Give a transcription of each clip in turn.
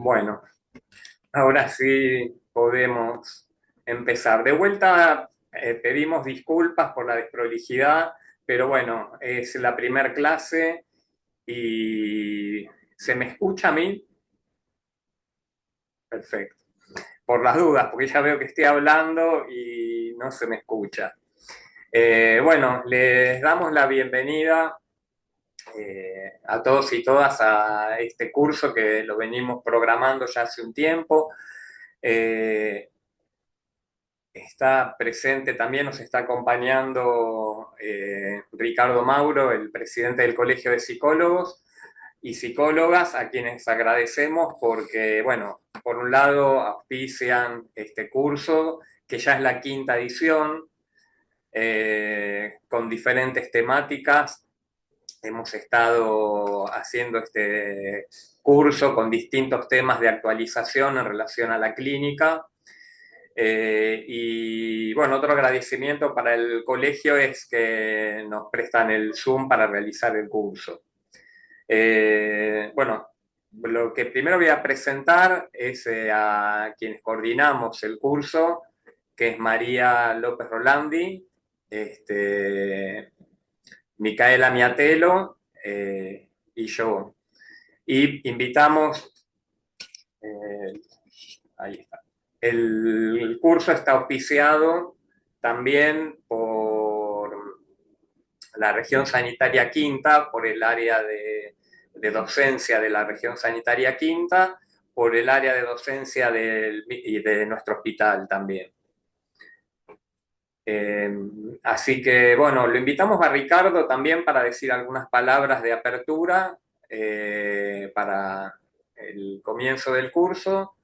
Bueno, ahora sí podemos empezar. De vuelta, pedimos disculpas por la desprolijidad, pero bueno, es la primer clase y ¿se me escucha a mí? Perfecto. Por las dudas, porque ya veo que estoy hablando y no se me escucha. Bueno, les damos la bienvenida a todos y todas a este curso que lo venimos programando ya hace un tiempo. Eh, Está presente también, nos está acompañando Ricardo Mauro, el presidente del Colegio de Psicólogos y Psicólogas, a quienes agradecemos porque, bueno, por un lado auspician este curso, que ya es la quinta edición, con diferentes temáticas. Hemos estado haciendo este curso con distintos temas de actualización en relación a la clínica. Y bueno, otro agradecimiento para el colegio es que nos prestan el Zoom para realizar el curso. Bueno, lo que primero voy a presentar es a quienes coordinamos el curso, que es María López Rolandi, Micaela Miatelo y yo. Y invitamos, eh, ahí está. El curso está auspiciado también por la región sanitaria quinta, por el área de docencia de la región sanitaria quinta, por el área de docencia y de nuestro hospital también. Eh, Así que, bueno, lo invitamos a Ricardo también para decir algunas palabras de apertura para el comienzo del curso.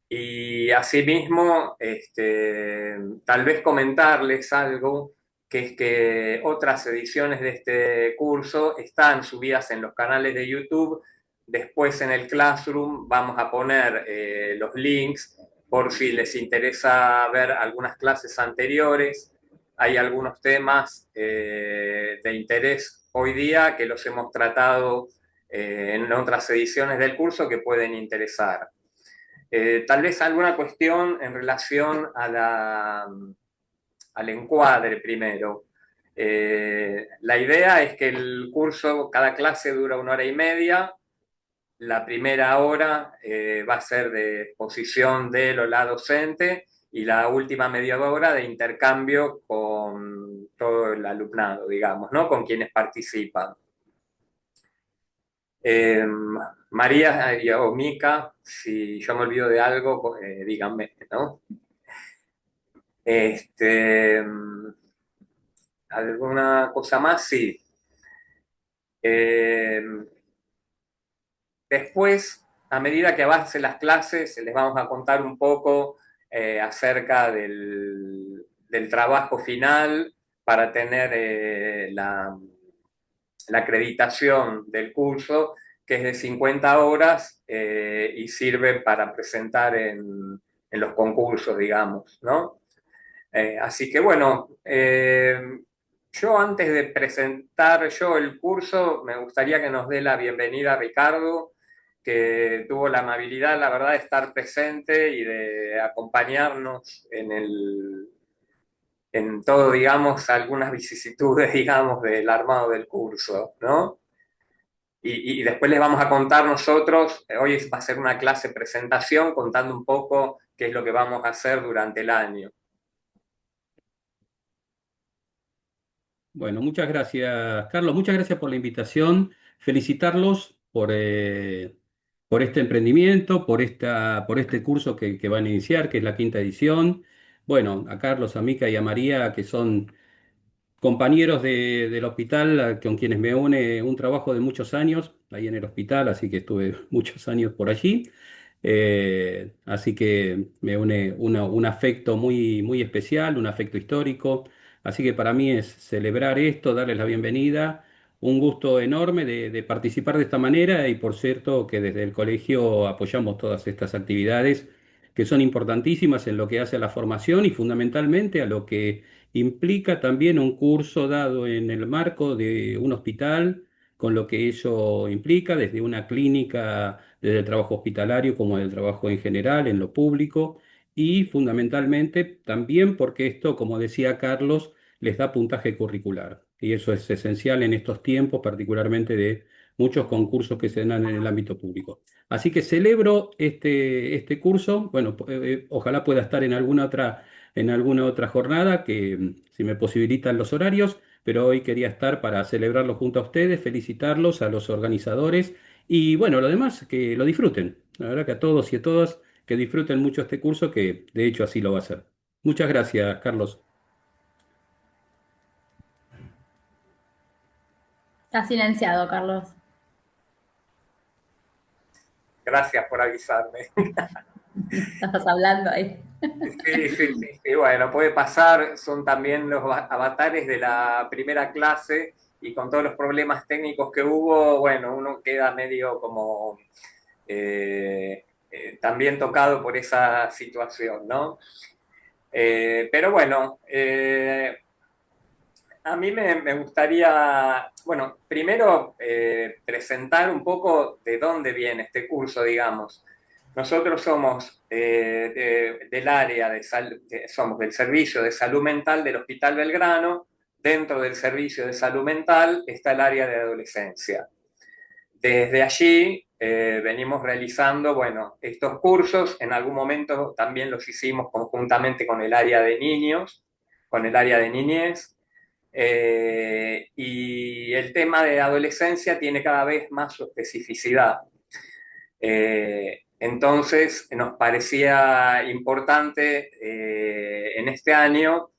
Y asimismo, tal vez comentarles algo, que es que otras ediciones de este curso están subidas en los canales de YouTube. Después en el Classroom vamos a poner los links por si les interesa ver algunas clases anteriores. Hay algunos temas de interés hoy día que los hemos tratado en otras ediciones del curso que pueden interesar. Tal vez alguna cuestión en relación al encuadre primero. La idea es que el curso, cada clase dura 1 hora y media. La primera hora va a ser de exposición de él o la docente y la última media hora de intercambio con todo el alumnado, digamos, ¿no? Con quienes participan. Eh, María o Mica, si yo me olvido de algo, díganme, ¿no? Este, ¿Alguna cosa más? Sí. Eh, Después, a medida que avancen las clases, les vamos a contar un poco acerca del trabajo final para tener la acreditación del curso, que es de 50 horas y sirve para presentar en los concursos, digamos, ¿no? Así que bueno, yo antes de presentar yo el curso, me gustaría que nos dé la bienvenida a Ricardo, que tuvo la amabilidad, la verdad, de estar presente y de acompañarnos en todo, digamos, algunas vicisitudes, digamos, del armado del curso, ¿no? Y después les vamos a contar nosotros, hoy va a ser una clase presentación contando un poco qué es lo que vamos a hacer durante el año. Bueno, muchas gracias, Carlos. Muchas gracias por la invitación. Felicitarlos por este emprendimiento, por este curso que van a iniciar, que es la quinta edición. Bueno, a Carlos, a Mica y a María, que son compañeros del hospital, con quienes me une un trabajo de muchos años ahí en el hospital, así que estuve muchos años por allí. Así que me une un afecto muy, muy especial, un afecto histórico. Así que para mí es celebrar esto, darles la bienvenida, un gusto enorme de participar de esta manera y por cierto que desde el colegio apoyamos todas estas actividades que son importantísimas en lo que hace a la formación y fundamentalmente a lo que implica también un curso dado en el marco de un hospital con lo que ello implica, desde una clínica, desde el trabajo hospitalario como del trabajo en general, en lo público, y fundamentalmente también porque esto, como decía Carlos, les da puntaje curricular. Y eso es esencial en estos tiempos, particularmente de muchos concursos que se dan en el ámbito público. Así que celebro este curso. Bueno, ojalá pueda estar en alguna otra jornada que si me posibilitan los horarios, pero hoy quería estar para celebrarlo junto a ustedes, felicitarlos a los organizadores y bueno, lo demás, que lo disfruten. La verdad que a todos y a todas que disfruten mucho este curso, que de hecho así lo va a hacer. Muchas gracias, Carlos. Está silenciado, Carlos. Gracias por avisarme. Estabas hablando ahí. Sí, sí, sí, sí, bueno, puede pasar, son también los avatares de la primera clase y con todos los problemas técnicos que hubo, bueno, uno queda medio como también tocado por esa situación, ¿no? Pero bueno, a mí me gustaría, bueno, primero presentar un poco de dónde viene este curso, digamos. Nosotros somos del área somos del Servicio de Salud Mental del Hospital Belgrano. Dentro del Servicio de Salud Mental está el área de adolescencia. Desde allí venimos realizando, bueno, estos cursos. En algún momento también los hicimos conjuntamente con el área de niños, con el área de niñez. Y el tema de adolescencia tiene cada vez más su especificidad. Entonces nos parecía importante en este año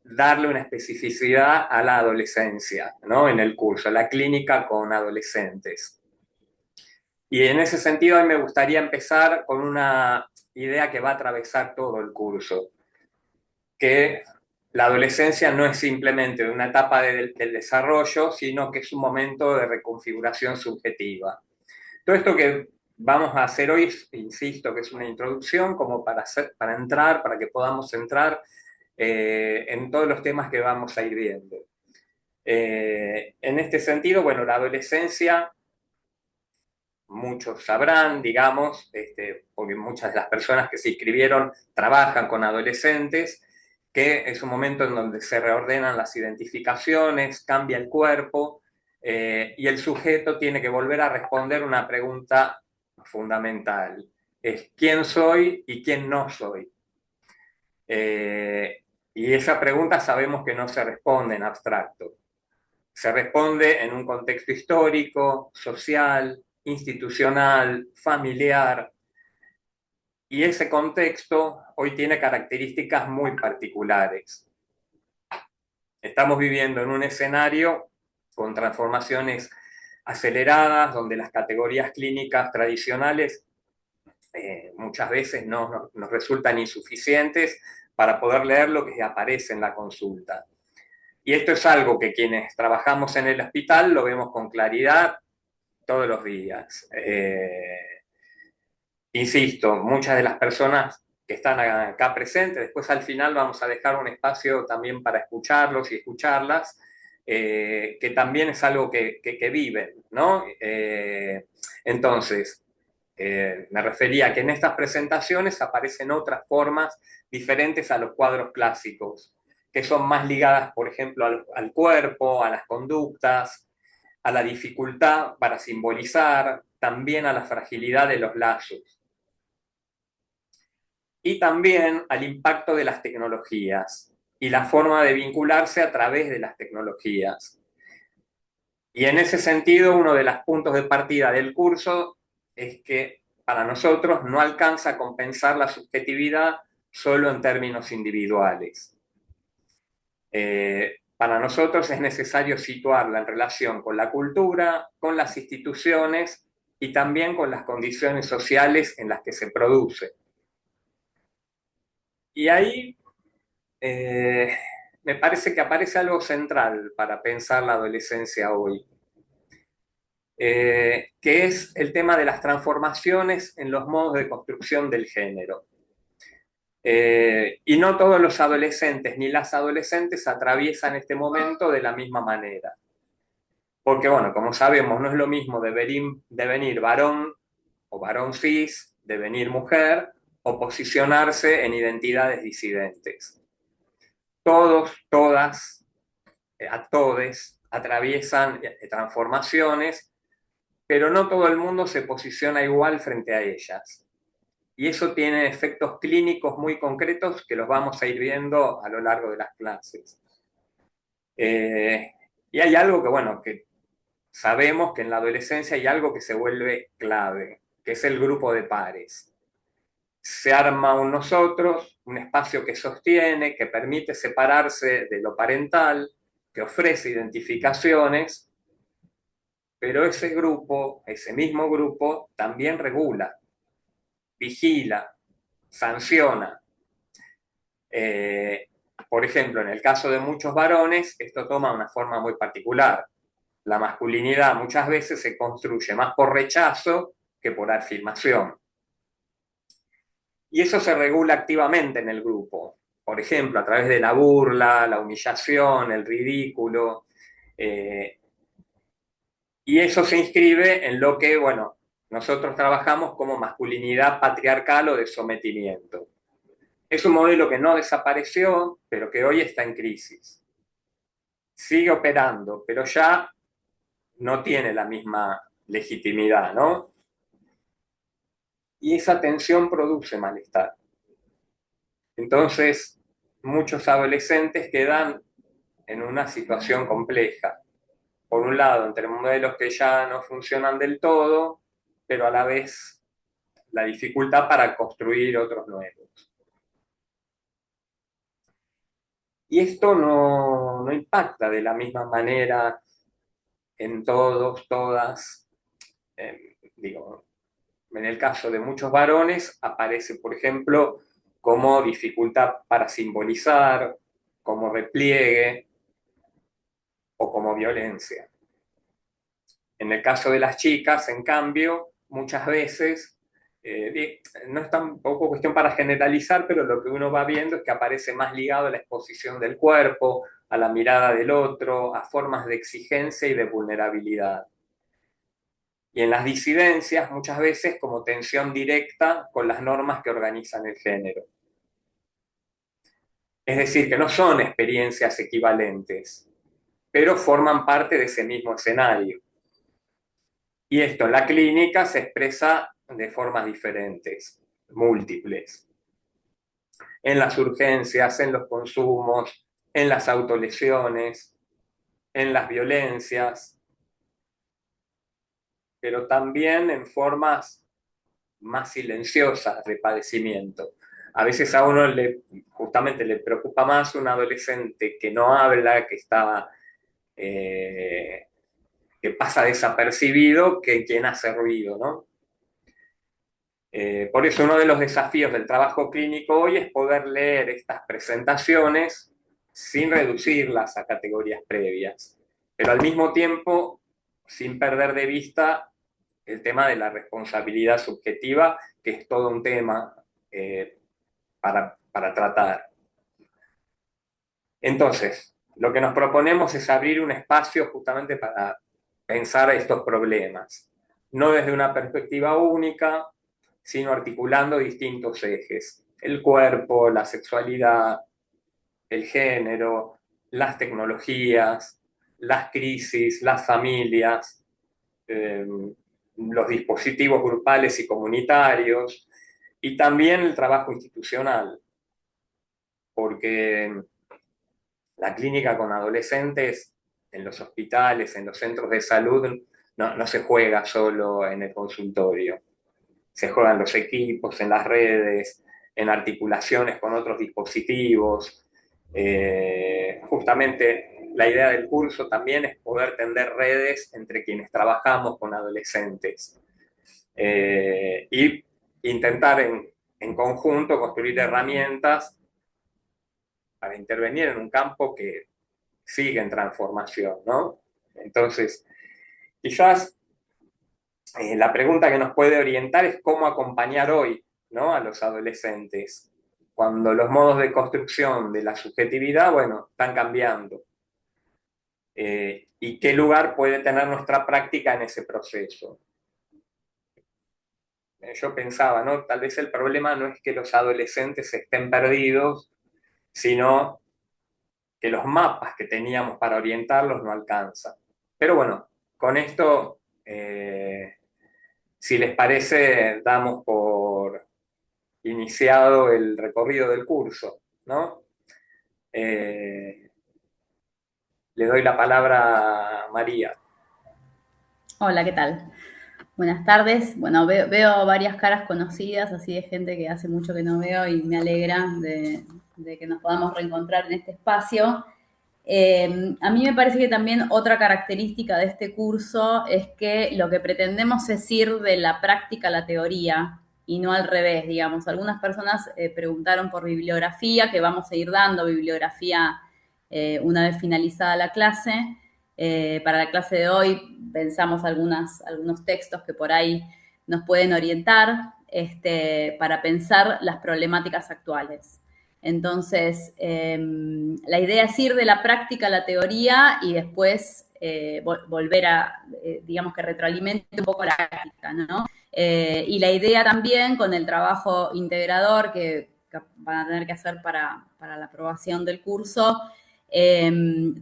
darle una especificidad a la adolescencia, ¿no? En el curso, la clínica con adolescentes. Y en ese sentido, a mí me gustaría empezar con una idea que va a atravesar todo el curso, que la adolescencia no es simplemente una etapa del desarrollo, sino que es un momento de reconfiguración subjetiva. Todo esto que vamos a hacer hoy, insisto, que es una introducción como para entrar, para que podamos entrar en todos los temas que vamos a ir viendo. En este sentido, bueno, la adolescencia, muchos sabrán, digamos, porque muchas de las personas que se inscribieron trabajan con adolescentes, que es un momento en donde se reordenan las identificaciones, cambia el cuerpo, y el sujeto tiene que volver a responder una pregunta fundamental. Es quién soy y quién no soy. Y esa pregunta sabemos que no se responde en abstracto. Se responde en un contexto histórico, social, institucional, familiar, y ese contexto hoy tiene características muy particulares. Estamos viviendo en un escenario con transformaciones aceleradas, donde las categorías clínicas tradicionales muchas veces nos resultan insuficientes para poder leer lo que aparece en la consulta. Y esto es algo que quienes trabajamos en el hospital lo vemos con claridad todos los días. Insisto, muchas de las personas que están acá presentes, después al final vamos a dejar un espacio también para escucharlos y escucharlas, que también es algo que viven, ¿no? Entonces, me refería a que en estas presentaciones aparecen otras formas diferentes a los cuadros clásicos, que son más ligadas, por ejemplo, al cuerpo, a las conductas, a la dificultad para simbolizar, también a la fragilidad de los lazos y también al impacto de las tecnologías y la forma de vincularse a través de las tecnologías. Y en ese sentido, uno de los puntos de partida del curso es que para nosotros no alcanza a compensar la subjetividad solo en términos individuales. Para nosotros es necesario situarla en relación con la cultura, con las instituciones y también con las condiciones sociales en las que se produce. Y ahí me parece que aparece algo central para pensar la adolescencia hoy, que es el tema de las transformaciones en los modos de construcción del género. Y no todos los adolescentes ni las adolescentes atraviesan este momento de la misma manera. Porque, bueno, como sabemos, no es lo mismo devenir varón o varón cis, devenir mujer, o posicionarse en identidades disidentes. Todos, todas, a todes, atraviesan transformaciones, pero no todo el mundo se posiciona igual frente a ellas. Y eso tiene efectos clínicos muy concretos que los vamos a ir viendo a lo largo de las clases. Y hay algo que, bueno, que sabemos que en la adolescencia hay algo que se vuelve clave, que es el grupo de pares. Se arma un nosotros, un espacio que sostiene, que permite separarse de lo parental, que ofrece identificaciones, pero ese grupo, ese mismo grupo, también regula, vigila, sanciona. Eh, por ejemplo, en el caso de muchos varones, esto toma una forma muy particular. La masculinidad muchas veces se construye más por rechazo que por afirmación. Y eso se regula activamente en el grupo. Por ejemplo, a través de la burla, la humillación, el ridículo. Y eso se inscribe en lo que, bueno, nosotros trabajamos como masculinidad patriarcal o de sometimiento. Es un modelo que no desapareció, pero que hoy está en crisis. Sigue operando, pero ya no tiene la misma legitimidad, ¿no? Y esa tensión produce malestar. Entonces, muchos adolescentes quedan en una situación compleja. Por un lado, entre modelos que ya no funcionan del todo, pero a la vez la dificultad para construir otros nuevos. Y esto no impacta de la misma manera en todos, todas. Digo, en el caso de muchos varones aparece, por ejemplo, como dificultad para simbolizar, como repliegue o como violencia. En el caso de las chicas, en cambio, muchas veces, no es tampoco cuestión para generalizar, pero lo que uno va viendo es que aparece más ligado a la exposición del cuerpo, a la mirada del otro, a formas de exigencia y de vulnerabilidad. Y en las disidencias, muchas veces como tensión directa con las normas que organizan el género. Es decir, que no son experiencias equivalentes, pero forman parte de ese mismo escenario. Y esto en la clínica se expresa de formas diferentes, múltiples. En las urgencias, en los consumos, en las autolesiones, en las violencias, pero también en formas más silenciosas de padecimiento. A veces a uno justamente le preocupa más un adolescente que no habla, que pasa desapercibido, que quien hace ruido, ¿no? Por eso uno de los desafíos del trabajo clínico hoy es poder leer estas presentaciones sin reducirlas a categorías previas, pero al mismo tiempo sin perder de vista el tema de la responsabilidad subjetiva, que es todo un tema para tratar. Entonces, lo que nos proponemos es abrir un espacio justamente para pensar estos problemas, no desde una perspectiva única, sino articulando distintos ejes: el cuerpo, la sexualidad, el género, las tecnologías, las crisis, las familias, eh, los dispositivos grupales y comunitarios, y también el trabajo institucional, porque la clínica con adolescentes en los hospitales, en los centros de salud, no se juega solo en el consultorio. Se juegan los equipos, en las redes, en articulaciones con otros dispositivos. Justamente la idea del curso también es poder tender redes entre quienes trabajamos con adolescentes y intentar en conjunto construir herramientas para intervenir en un campo que sigue en transformación, ¿no? Entonces, quizás la pregunta que nos puede orientar es cómo acompañar hoy, ¿no?, a los adolescentes, cuando los modos de construcción de la subjetividad, bueno, están cambiando. y qué lugar puede tener nuestra práctica en ese proceso. Yo pensaba, ¿no? Tal vez el problema no es que los adolescentes estén perdidos, sino que los mapas que teníamos para orientarlos no alcanzan. Pero bueno, con esto, si les parece, damos por iniciado el recorrido del curso, ¿no? Le doy la palabra a María. Hola, ¿qué tal? Buenas tardes. Bueno, veo varias caras conocidas, así de gente que hace mucho que no veo y me alegra de que nos podamos reencontrar en este espacio. A mí me parece que también otra característica de este curso es que lo que pretendemos es ir de la práctica a la teoría y no al revés, digamos. Algunas personas preguntaron por bibliografía, que vamos a ir dando bibliografía una vez finalizada la clase. Para la clase de hoy pensamos algunos textos que por ahí nos pueden orientar para pensar las problemáticas actuales. Entonces, la idea es ir de la práctica a la teoría y después volver a, digamos que retroalimente un poco la práctica, ¿no? Y la idea también con el trabajo integrador que van a tener que hacer para la aprobación del curso,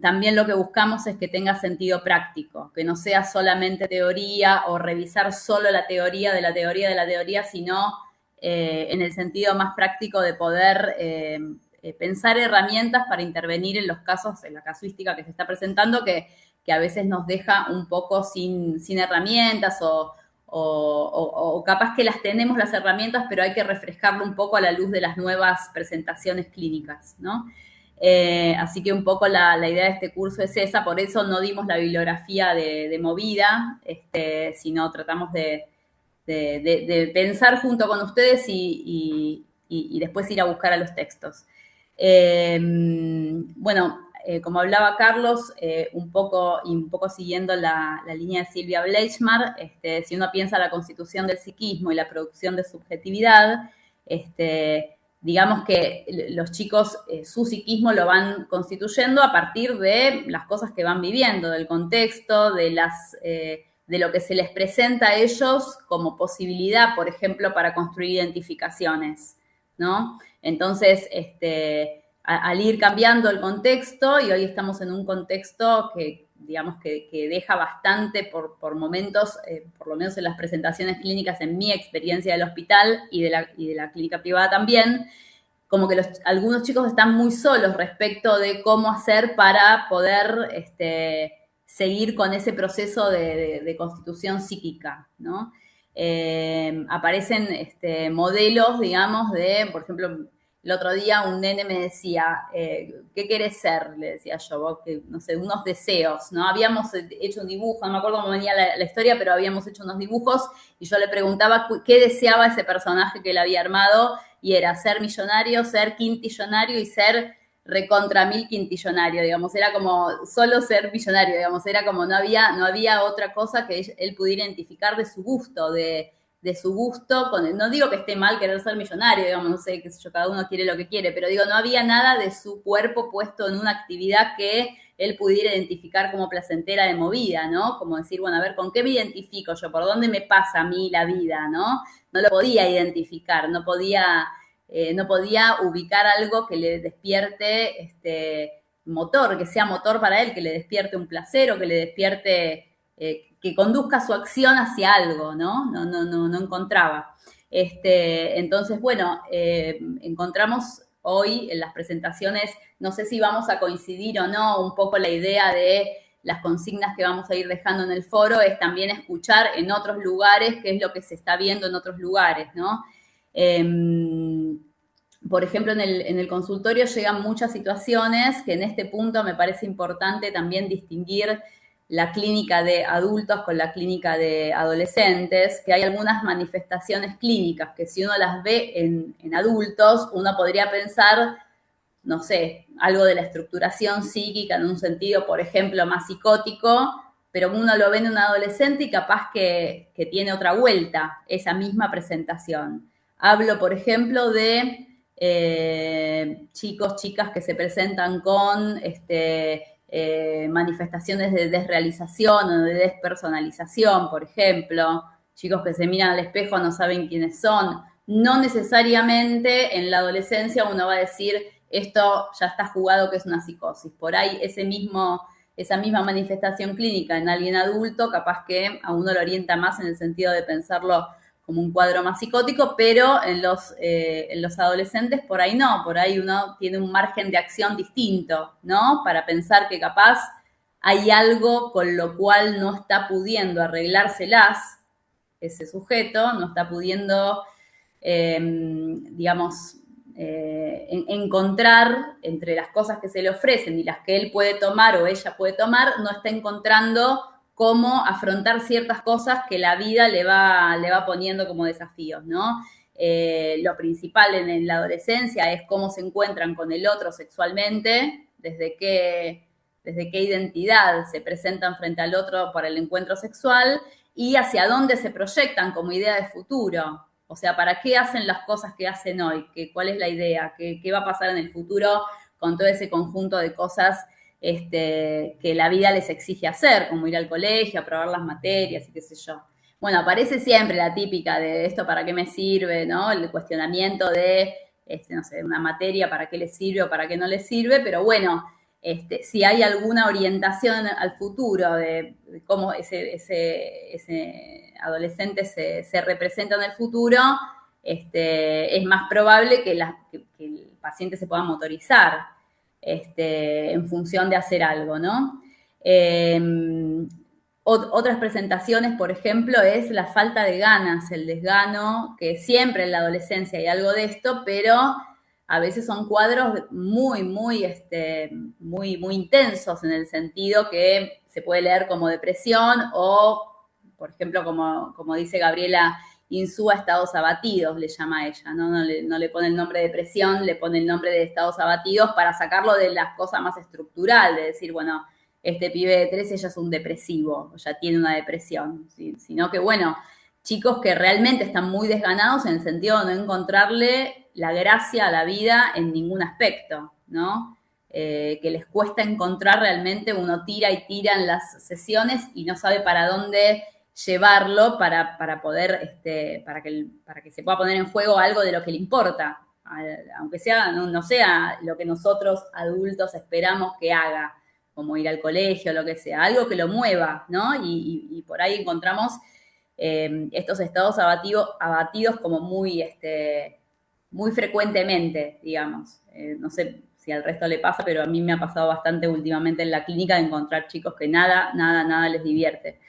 también lo que buscamos es que tenga sentido práctico, que no sea solamente teoría o revisar solo la teoría de la teoría de la teoría, sino en el sentido más práctico de poder pensar herramientas para intervenir en los casos, en la casuística que se está presentando, que a veces nos deja un poco sin herramientas o capaz que las tenemos las herramientas, pero hay que refrescarlo un poco a la luz de las nuevas presentaciones clínicas, ¿no? Así que un poco la idea de este curso es esa, por eso no dimos la bibliografía de Movida, sino tratamos de pensar junto con ustedes y después ir a buscar a los textos. Bueno, como hablaba Carlos, un poco siguiendo la línea de Silvia Bleichmar, si uno piensa la constitución del psiquismo y la producción de subjetividad, digamos que los chicos su psiquismo lo van constituyendo a partir de las cosas que van viviendo, del contexto, de lo que se les presenta a ellos como posibilidad, por ejemplo, para construir identificaciones, ¿no? Entonces, al ir cambiando el contexto, y hoy estamos en un contexto que, digamos, que deja bastante por momentos, por lo menos en las presentaciones clínicas, en mi experiencia del hospital y de la clínica privada también, como que algunos chicos están muy solos respecto de cómo hacer para poder seguir con ese proceso de constitución psíquica, ¿no? Aparecen modelos, digamos, por ejemplo, el otro día un nene me decía, ¿qué querés ser? Le decía yo, vos, no sé, unos deseos, ¿no? Habíamos hecho un dibujo, no me acuerdo cómo venía la historia, pero habíamos hecho unos dibujos y yo le preguntaba qué deseaba ese personaje que él había armado y era ser millonario, ser quintillonario y ser recontra mil quintillonario, digamos, era como solo ser millonario, digamos, era como no había otra cosa que él pudiera identificar de su gusto, de su gusto, no digo que esté mal querer ser millonario, digamos, no sé, qué sé yo, cada uno quiere lo que quiere, pero digo, no había nada de su cuerpo puesto en una actividad que él pudiera identificar como placentera de movida, ¿no? Como decir, bueno, a ver, ¿con qué me identifico yo? ¿Por dónde me pasa a mí la vida, no? No lo podía identificar, no podía ubicar algo que le despierte motor, que sea motor para él, que le despierte un placer o que le despierte, que conduzca su acción hacia algo, ¿no? No encontraba. Entonces, bueno, encontramos hoy en las presentaciones, no sé si vamos a coincidir o no, un poco la idea de las consignas que vamos a ir dejando en el foro es también escuchar en otros lugares qué es lo que se está viendo en otros lugares, ¿no? Por ejemplo, en el consultorio llegan muchas situaciones que en este punto me parece importante también distinguir la clínica de adultos con la clínica de adolescentes, que hay algunas manifestaciones clínicas que si uno las ve en adultos, uno podría pensar, no sé, algo de la estructuración psíquica en un sentido, por ejemplo, más psicótico, pero uno lo ve en un adolescente y capaz que tiene otra vuelta esa misma presentación. Hablo, por ejemplo, de chicos, chicas que se presentan con manifestaciones de desrealización o de despersonalización, por ejemplo, chicos que se miran al espejo no saben quiénes son. No necesariamente en la adolescencia uno va a decir, esto ya está jugado que es una psicosis. Por ahí esa misma manifestación clínica en alguien adulto, capaz que a uno lo orienta más en el sentido de pensarlo como un cuadro más psicótico, pero en los adolescentes por ahí no, por ahí uno tiene un margen de acción distinto, ¿no? Para pensar que capaz hay algo con lo cual no está pudiendo arreglárselas ese sujeto, no está pudiendo, digamos, encontrar entre las cosas que se le ofrecen y las que él puede tomar o ella puede tomar, no está encontrando cómo afrontar ciertas cosas que la vida le va poniendo como desafíos, ¿no? Lo principal en la adolescencia es cómo se encuentran con el otro sexualmente, desde qué identidad se presentan frente al otro para el encuentro sexual y hacia dónde se proyectan como idea de futuro. O sea, ¿para qué hacen las cosas que hacen hoy? ¿Cuál es la idea? ¿Qué va a pasar en el futuro con todo ese conjunto de cosas que la vida les exige hacer, como ir al colegio, aprobar las materias y qué sé yo? Bueno, aparece siempre la típica de esto para qué me sirve, ¿no? El cuestionamiento de, no sé, una materia, para qué le sirve o para qué no le sirve, pero bueno, si hay alguna orientación al futuro de cómo ese adolescente se representa en el futuro, es más probable que el paciente se pueda motorizar en función de hacer algo, ¿no? Otras presentaciones, por ejemplo, es la falta de ganas, el desgano, que siempre en la adolescencia hay algo de esto, pero a veces son cuadros muy intensos en el sentido que se puede leer como depresión o, por ejemplo, como dice Gabriela Insúa, estados abatidos, le llama ella, ¿no? No le pone el nombre de depresión, le pone el nombre de estados abatidos para sacarlo de las cosas más estructural, de decir, bueno, este pibe de 13 ya es un depresivo, ya tiene una depresión, ¿sí? Sino que, bueno, chicos que realmente están muy desganados en el sentido de no encontrarle la gracia a la vida en ningún aspecto, ¿no? Que les cuesta encontrar realmente, uno tira y tira en las sesiones y no sabe para dónde llevarlo para poder, para que se pueda poner en juego algo de lo que le importa, aunque sea, no sea lo que nosotros adultos esperamos que haga, como ir al colegio, lo que sea, algo que lo mueva, ¿no? Y por ahí encontramos estos estados abatidos como muy frecuentemente, digamos. No sé si al resto le pasa, pero a mí me ha pasado bastante últimamente en la clínica de encontrar chicos que nada les divierte.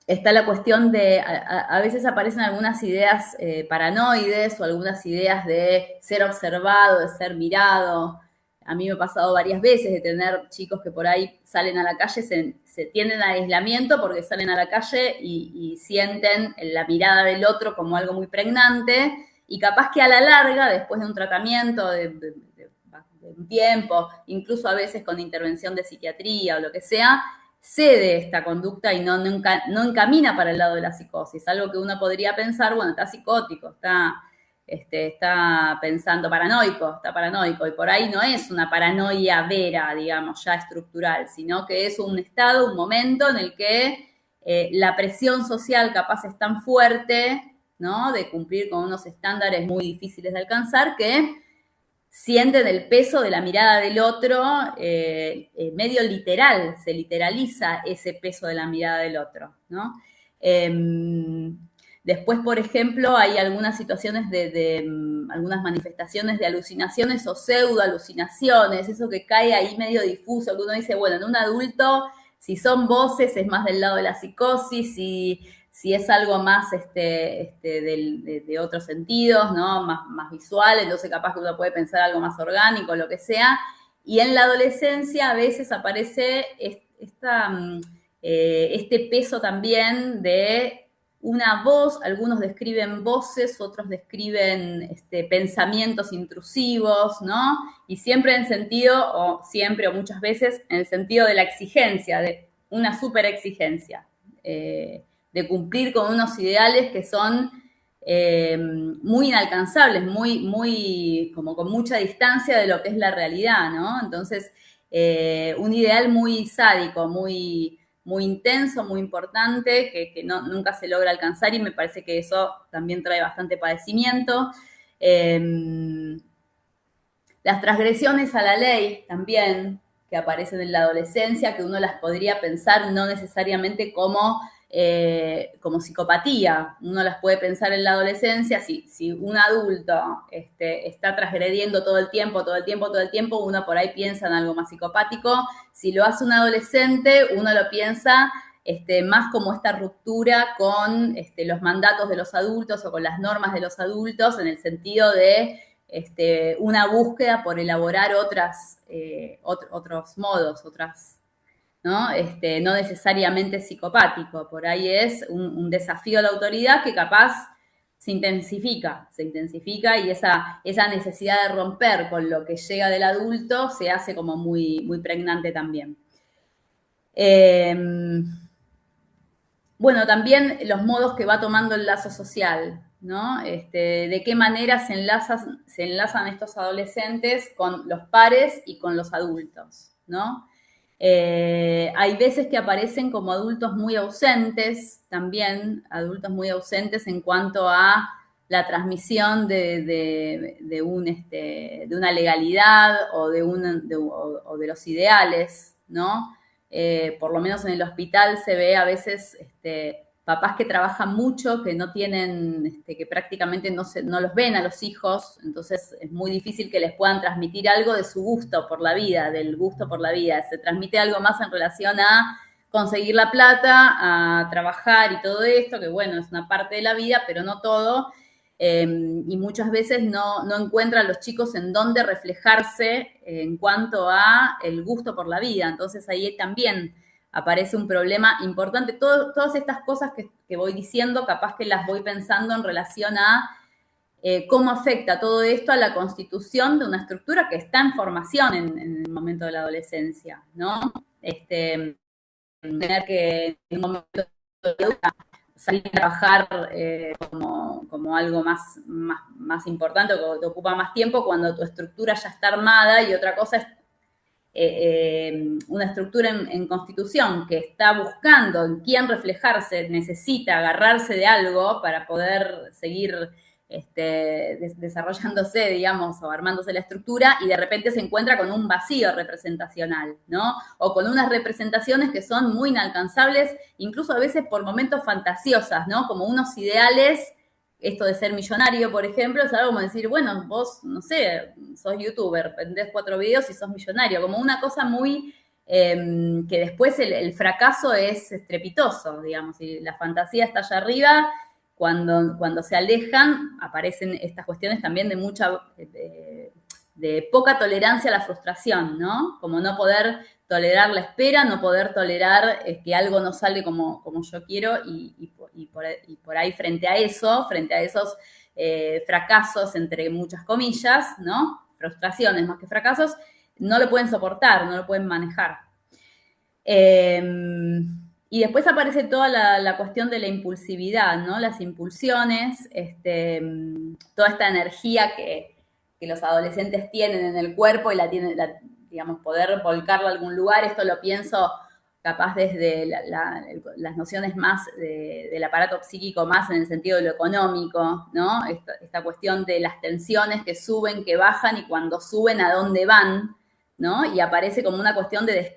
Está la cuestión de, a veces aparecen algunas ideas paranoides o algunas ideas de ser observado, de ser mirado. A mí me ha pasado varias veces de tener chicos que por ahí salen a la calle, se tienden a aislamiento porque salen a la calle y sienten la mirada del otro como algo muy pregnante y capaz que a la larga, después de un tratamiento de un tiempo, incluso a veces con intervención de psiquiatría o lo que sea, cede esta conducta y no encamina para el lado de la psicosis. Algo que uno podría pensar, bueno, está psicótico, está pensando está paranoico, y por ahí no es una paranoia vera, digamos, ya estructural, sino que es un estado, un momento en el que la presión social capaz es tan fuerte, ¿no? De cumplir con unos estándares muy difíciles de alcanzar que sienten el peso de la mirada del otro medio literal, se literaliza ese peso de la mirada del otro, ¿no? Después, por ejemplo, hay algunas situaciones algunas manifestaciones de alucinaciones o pseudoalucinaciones, eso que cae ahí medio difuso, que uno dice, bueno, en un adulto, si son voces, es más del lado de la psicosis, si es algo más de otros sentidos, ¿no? Más visual, entonces capaz que uno puede pensar algo más orgánico, lo que sea. Y en la adolescencia a veces aparece este peso también de una voz, algunos describen voces, otros describen pensamientos intrusivos, ¿no? Y siempre en sentido, o siempre o muchas veces, en el sentido de la exigencia, de una super exigencia. De cumplir con unos ideales que son muy inalcanzables, como con mucha distancia de lo que es la realidad, ¿no? Entonces, un ideal muy sádico, muy intenso, muy importante, que nunca se logra alcanzar, y me parece que eso también trae bastante padecimiento. Las transgresiones a la ley también, que aparecen en la adolescencia, que uno las podría pensar no necesariamente como psicopatía. Uno las puede pensar en la adolescencia. Si un adulto está transgrediendo todo el tiempo, uno por ahí piensa en algo más psicopático. Si lo hace un adolescente, uno lo piensa más como esta ruptura con los mandatos de los adultos o con las normas de los adultos, en el sentido de una búsqueda por elaborar otros modos, ¿no? No necesariamente psicopático. Por ahí es un desafío a la autoridad que capaz se intensifica, y esa necesidad de romper con lo que llega del adulto se hace como muy, muy pregnante también. Bueno, también los modos que va tomando el lazo social, ¿no? De qué manera se enlazan estos adolescentes con los pares y con los adultos, ¿no? Hay veces que aparecen como adultos muy ausentes, también adultos muy ausentes en cuanto a la transmisión de una legalidad o de los ideales, ¿no? Por lo menos en el hospital se ve a veces papás que trabajan mucho, que no tienen, que prácticamente no los ven a los hijos, entonces es muy difícil que les puedan transmitir algo de su gusto por la vida, del gusto por la vida. Se transmite algo más en relación a conseguir la plata, a trabajar y todo esto, que bueno, es una parte de la vida, pero no todo. Y muchas veces no encuentran los chicos en dónde reflejarse en cuanto a el gusto por la vida. Entonces ahí también aparece un problema importante. Todas estas cosas que voy diciendo, capaz que las voy pensando en relación a cómo afecta todo esto a la constitución de una estructura que está en formación en el momento de la adolescencia, ¿no? Tener que en un momento de la vida salir a trabajar como algo más importante, o que te ocupa más tiempo cuando tu estructura ya está armada, y otra cosa es una estructura en constitución que está buscando en quién reflejarse, necesita agarrarse de algo para poder seguir desarrollándose, digamos, o armándose la estructura, y de repente se encuentra con un vacío representacional, ¿no? O con unas representaciones que son muy inalcanzables, incluso a veces por momentos fantasiosas, ¿no? Como unos ideales. Esto de ser millonario, por ejemplo, es algo como decir, bueno, vos, no sé, sos youtuber, vendés 4 videos y sos millonario, como una cosa muy, que después el fracaso es estrepitoso, digamos, y la fantasía está allá arriba. Cuando se alejan, aparecen estas cuestiones también de poca tolerancia a la frustración, ¿no? Como no poder tolerar la espera, no poder tolerar que algo no sale como yo quiero, y por ahí frente a esos fracasos, entre muchas comillas, ¿no? Frustraciones más que fracasos, no lo pueden soportar, no lo pueden manejar. Y después aparece toda la cuestión de la impulsividad, ¿no? Las impulsiones, toda esta energía que los adolescentes tienen en el cuerpo y digamos, poder volcarla a algún lugar. Esto lo pienso capaz desde las nociones más del aparato psíquico, más en el sentido de lo económico, ¿no? Esta cuestión de las tensiones que suben, que bajan, y cuando suben, a dónde van, ¿no? Y aparece como una cuestión de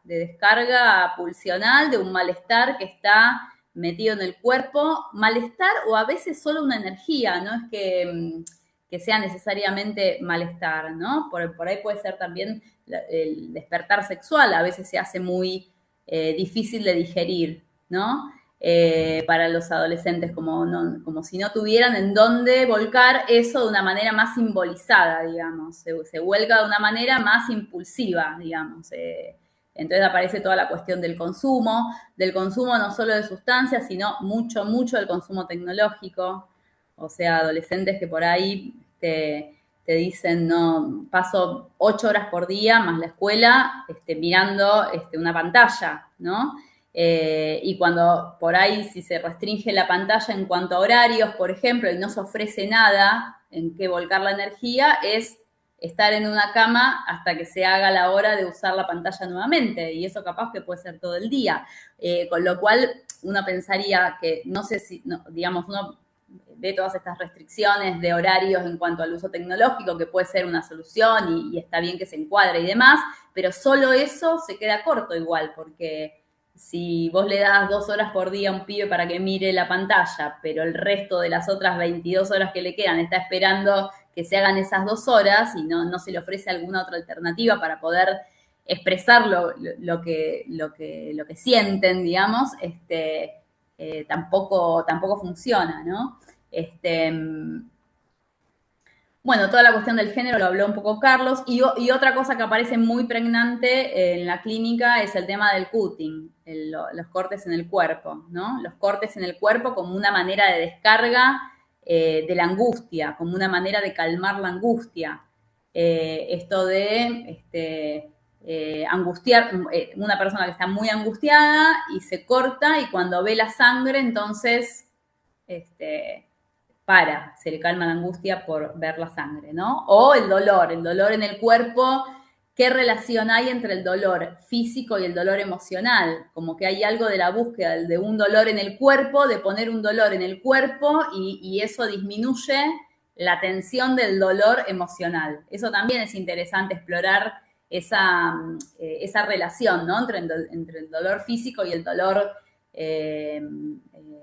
descarga pulsional, de un malestar que está metido en el cuerpo, malestar o a veces solo una energía, no es que sea necesariamente malestar, ¿no? Por ahí puede ser también el despertar sexual, a veces se hace muy difícil de digerir, ¿no? Para los adolescentes, como si no tuvieran en dónde volcar eso de una manera más simbolizada, digamos, se vuelca de una manera más impulsiva, digamos. Entonces aparece toda la cuestión del consumo no solo de sustancias, sino mucho, mucho del consumo tecnológico. O sea, adolescentes que por ahí te dicen, no, paso 8 horas por día más la escuela mirando una pantalla, ¿no? Y cuando por ahí, si se restringe la pantalla en cuanto a horarios, por ejemplo, y no se ofrece nada en qué volcar la energía, es estar en una cama hasta que se haga la hora de usar la pantalla nuevamente, y eso capaz que puede ser todo el día. Con lo cual, uno pensaría que, no sé si, no, digamos, uno ve todas estas restricciones de horarios en cuanto al uso tecnológico, que puede ser una solución y está bien que se encuadre y demás, pero solo eso se queda corto igual, porque si vos le das 2 horas por día a un pibe para que mire la pantalla, pero el resto de las otras 22 horas que le quedan está esperando que se hagan esas 2 horas y no se le ofrece alguna otra alternativa para poder expresar lo que sienten, digamos, tampoco funciona, ¿no? Bueno, toda la cuestión del género lo habló un poco Carlos, y otra cosa que aparece muy pregnante en la clínica es el tema del cutting, los cortes en el cuerpo, ¿no? Los cortes en el cuerpo como una manera de descarga de la angustia, como una manera de calmar la angustia. Esto de angustiar, una persona que está muy angustiada y se corta, y cuando ve la sangre, entonces se le calma la angustia por ver la sangre, ¿no? O el dolor en el cuerpo. ¿Qué relación hay entre el dolor físico y el dolor emocional? Como que hay algo de la búsqueda de un dolor en el cuerpo, de poner un dolor en el cuerpo, y eso disminuye la tensión del dolor emocional. Eso también es interesante explorar esa relación, ¿no? Entre el dolor físico y el dolor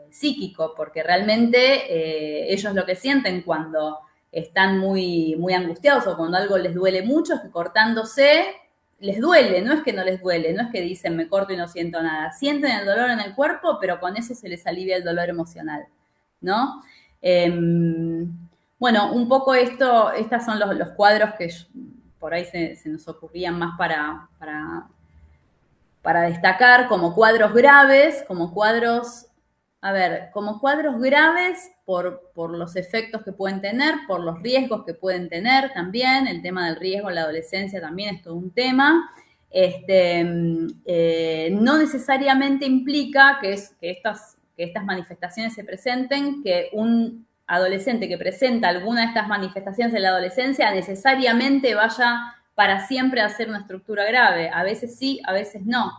psíquico, porque realmente ellos lo que sienten cuando están muy, muy angustiados o cuando algo les duele mucho es que cortándose les duele, no es que no les duele, no es que dicen me corto y no siento nada, sienten el dolor en el cuerpo, pero con eso se les alivia el dolor emocional, ¿no? Bueno, un poco estos son los cuadros que por ahí se nos ocurrían más para destacar como cuadros graves, como cuadros graves por los efectos que pueden tener, por los riesgos que pueden tener también. El tema del riesgo en la adolescencia también es todo un tema. No necesariamente implica que estas manifestaciones se presenten, que un adolescente que presenta alguna de estas manifestaciones en la adolescencia necesariamente vaya para siempre a ser una estructura grave. A veces sí, a veces no.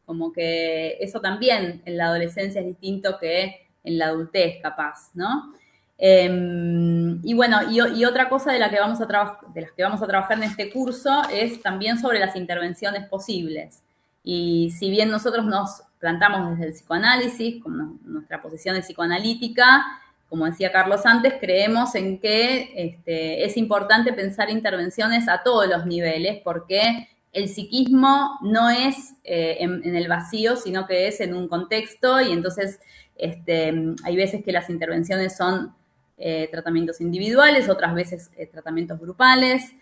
Como que eso también en la adolescencia es distinto que en la adultez, capaz, ¿no? Y bueno, y otra cosa de las que vamos a trabajar en este curso es también sobre las intervenciones posibles. Y si bien nosotros nos plantamos desde el psicoanálisis, como nuestra posición es psicoanalítica, como decía Carlos antes, creemos en que es importante pensar intervenciones a todos los niveles, porque el psiquismo no es en el vacío, sino que es en un contexto, y entonces hay veces que las intervenciones son tratamientos individuales, otras veces tratamientos grupales,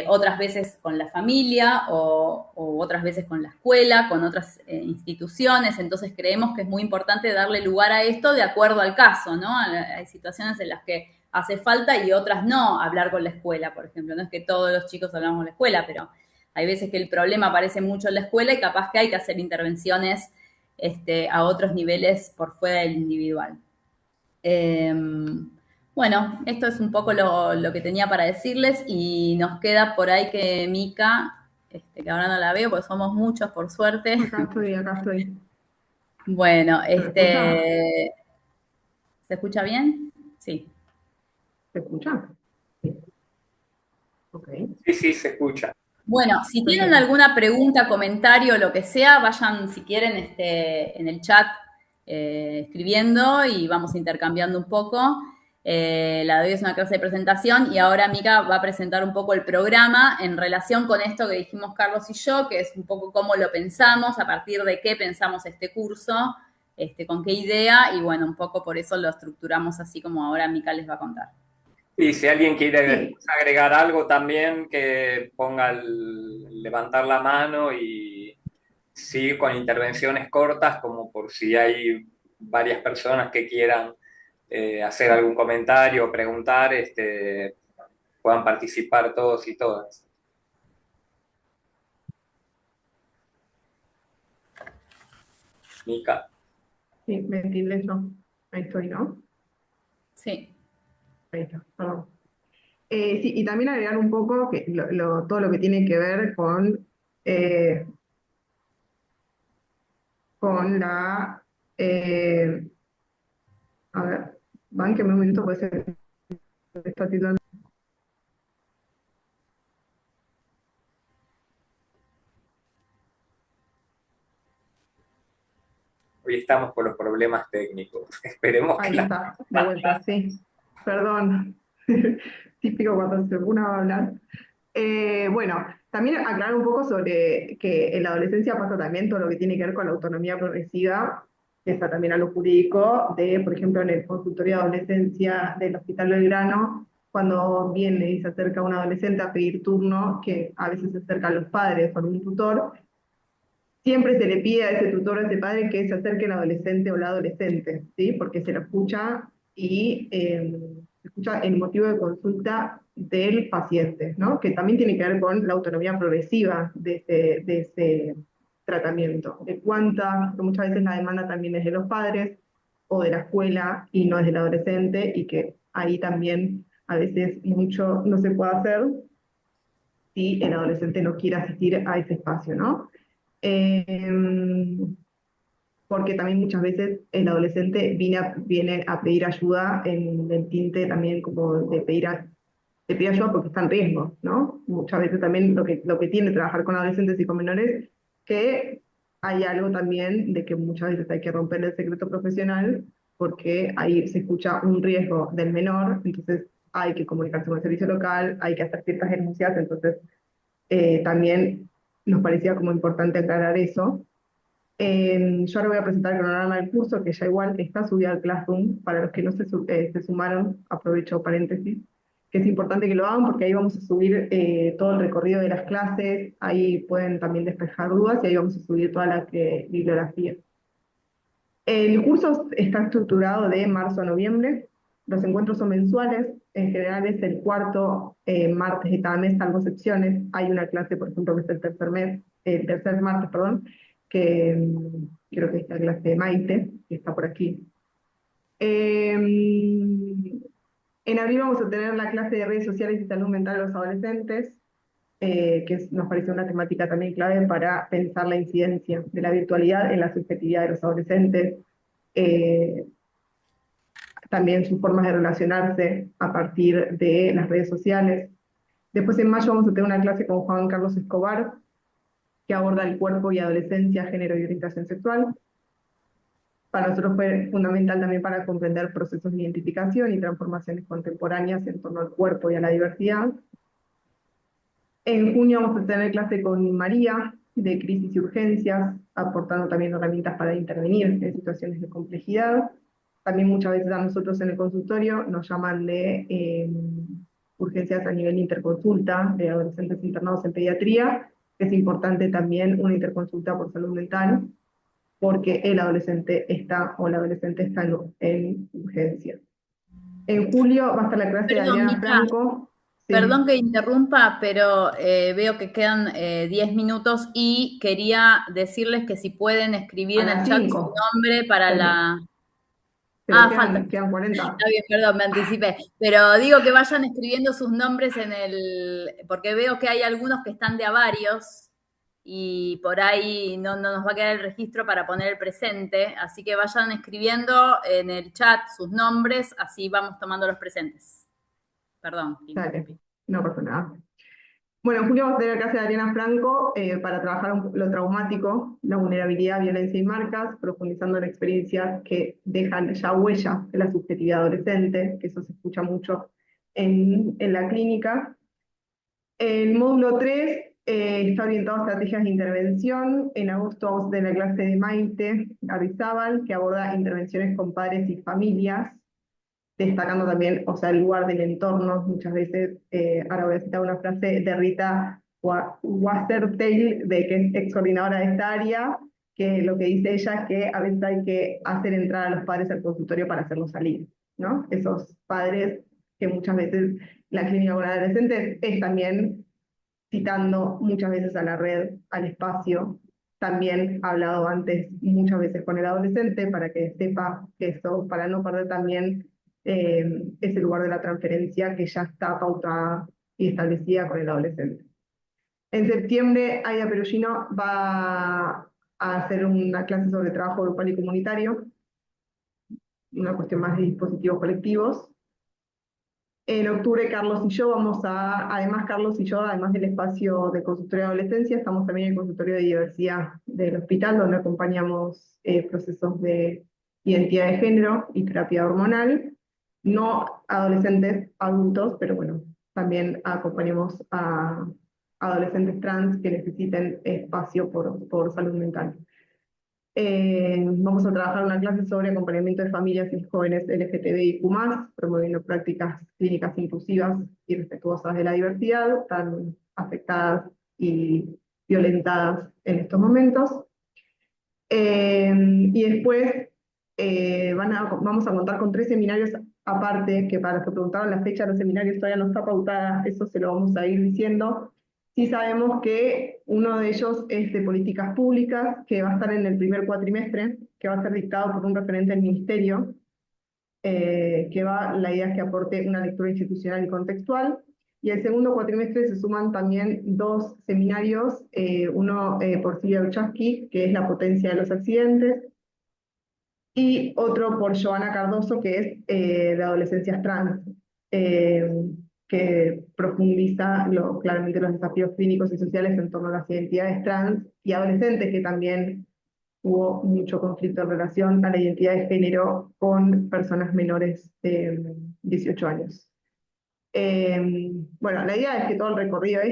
otras veces con la familia o otras veces con la escuela, con otras instituciones. Entonces creemos que es muy importante darle lugar a esto de acuerdo al caso, ¿no? Hay situaciones en las que hace falta y otras no hablar con la escuela, por ejemplo. No es que todos los chicos hablamos con la escuela, pero hay veces que el problema aparece mucho en la escuela y capaz que hay que hacer intervenciones a otros niveles por fuera del individual. Bueno, esto es un poco lo que tenía para decirles, y nos queda por ahí que Mica, que ahora no la veo porque somos muchos por suerte. Acá estoy. Bueno, ¿Se ¿se escucha bien? Sí. escucha? Sí. Ok. Sí, se escucha. Bueno, si tienen Perfecto. alguna pregunta, comentario, lo que sea, vayan si quieren en el chat escribiendo y vamos intercambiando un poco. La de hoy es una clase de presentación y ahora Mica va a presentar un poco el programa en relación con esto que dijimos Carlos y yo, que es un poco cómo lo pensamos, a partir de qué pensamos este curso, con qué idea, y bueno, un poco por eso lo estructuramos así como ahora Mica les va a contar. Y si alguien quiere Sí. después agregar algo también, que ponga levantar la mano, y sí, con intervenciones cortas, como por si hay varias personas que quieran hacer algún comentario o preguntar, puedan participar todos y todas. Mica. Sí, me tilde yo. Ahí estoy, ¿no? Sí. Ahí está, perdón. Sí, y también agregar un poco que todo lo que tiene que ver eh, con eh, a ver, bánqueme un minuto, puede ser que está tildando. Hoy estamos con los problemas técnicos. Esperemos que Ahí está, de vuelta, sí. Perdón. Típico cuando se pone a hablar. Bueno, también aclarar un poco sobre que en la adolescencia pasa también todo lo que tiene que ver con la autonomía progresiva, que está también a lo jurídico, por ejemplo, en el consultorio de adolescencia del Hospital Belgrano, cuando viene y se acerca un adolescente a pedir turno, que a veces se acercan los padres con un tutor, siempre se le pide a ese tutor o a ese padre que se acerque al adolescente o la adolescente, ¿sí? Porque se lo escucha y se escucha el motivo de consulta del paciente, ¿no? Que también tiene que ver con la autonomía progresiva de ese tratamiento, de cuánta, porque muchas veces la demanda también es de los padres o de la escuela y no es del adolescente, y que ahí también a veces mucho no se puede hacer si el adolescente no quiere asistir a ese espacio, ¿no? Eh, Porque también muchas veces el adolescente viene a pedir ayuda en el tinte también como de pedir ayuda porque está en riesgo, ¿no? Muchas veces también lo que tiene trabajar con adolescentes y con menores, que hay algo también de que muchas veces hay que romper el secreto profesional porque ahí se escucha un riesgo del menor, entonces hay que comunicarse con el servicio local, hay que hacer ciertas denuncias, entonces también nos parecía como importante aclarar eso. Yo ahora voy a presentar el cronograma del curso, que ya igual está subido al Classroom. Para los que no se sumaron, aprovecho paréntesis, que es importante que lo hagan porque ahí vamos a subir todo el recorrido de las clases, ahí pueden también despejar dudas y ahí vamos a subir toda la bibliografía. El curso está estructurado de marzo a noviembre. Los encuentros son mensuales. En general es el cuarto martes de cada mes, salvo excepciones. Hay una clase, por ejemplo, que es el tercer martes, perdón, que creo que es la clase de Maite, que está por aquí. En abril vamos a tener la clase de redes sociales y salud mental de los adolescentes, nos parece una temática también clave para pensar la incidencia de la virtualidad en la subjetividad de los adolescentes, eh, también sus formas de relacionarse a partir de las redes sociales. Después en mayo vamos a tener una clase con Juan Carlos Escobar, que aborda el cuerpo y adolescencia, género y orientación sexual. Para nosotros fue fundamental también para comprender procesos de identificación y transformaciones contemporáneas en torno al cuerpo y a la diversidad. En junio vamos a tener clase con María, de crisis y urgencias, aportando también herramientas para intervenir en situaciones de complejidad. También muchas veces a nosotros en el consultorio nos llaman de urgencias a nivel de interconsulta, de adolescentes internados en pediatría, que es importante también una interconsulta por salud mental, porque el adolescente está o la adolescente está en urgencia. En julio va a estar la clase de Perdón, Adriana Mica, Franco. perdón Sí, que interrumpa, pero veo que quedan 10 minutos y quería decirles que si pueden escribir a en el las chat su 5. nombre para la... Pero Ah, falta. quedan 40. Está bien, perdón, me anticipé. Pero digo que vayan escribiendo sus nombres en el... Porque veo que hay algunos que están de a varios y por ahí no nos va a quedar el registro para poner el presente. Así que vayan escribiendo en el chat sus nombres, así vamos tomando los presentes. Perdón, Dale, interrumpí. no pasa nada. Bueno, en julio vamos a tener clase de Adriana Franco para trabajar lo traumático, la vulnerabilidad, violencia y marcas, profundizando en experiencias que dejan ya huella de la subjetividad adolescente, que eso se escucha mucho en la clínica. El módulo 3 está orientado a estrategias de intervención. En agosto vamos a tener la clase de Maite Ardizábal, que aborda intervenciones con padres y familias, destacando también, o sea, el lugar del entorno. Muchas veces, ahora voy a citar una frase de Rita Wasserteil, de que es ex coordinadora de esta área, que lo que dice ella es que a veces hay que hacer entrar a los padres al consultorio para hacerlos salir, ¿no? Esos padres que muchas veces la clínica con adolescentes es también citando muchas veces a la red, al espacio, también hablado antes muchas veces con el adolescente para que sepa que eso, para no perder también ese lugar de la transferencia que ya está pautada y establecida con el adolescente. En septiembre, Aida Perugino va a hacer una clase sobre trabajo grupal y comunitario, una cuestión más de dispositivos colectivos. En octubre, Carlos y yo, además del espacio de consultorio de adolescencia, estamos también en el consultorio de diversidad del hospital, donde acompañamos procesos de identidad de género y terapia hormonal, no adolescentes, adultos, pero bueno, también acompañamos a adolescentes trans que necesiten espacio por salud mental. Vamos a trabajar una clase sobre acompañamiento de familias y jóvenes LGTBIQ+, promoviendo prácticas clínicas inclusivas y respetuosas de la diversidad, tan afectadas y violentadas en estos momentos. Y después vamos a contar con 3 seminarios aparte, que para los que preguntaron la fecha de los seminarios todavía no está pautada, eso se lo vamos a ir diciendo. Sí sabemos que uno de ellos es de políticas públicas, que va a estar en el primer cuatrimestre, que va a ser dictado por un referente del ministerio, la idea es que aporte una lectura institucional y contextual. Y el segundo cuatrimestre se suman también 2 seminarios, uno por Silvia Uchaski, que es la potencia de los accidentes, y otro por Joana Cardoso, que es de adolescencias trans, que profundiza claramente los desafíos clínicos y sociales en torno a las identidades trans y adolescentes, que también hubo mucho conflicto en relación a la identidad de género con personas menores de 18 años. Bueno, la idea es que todo el recorrido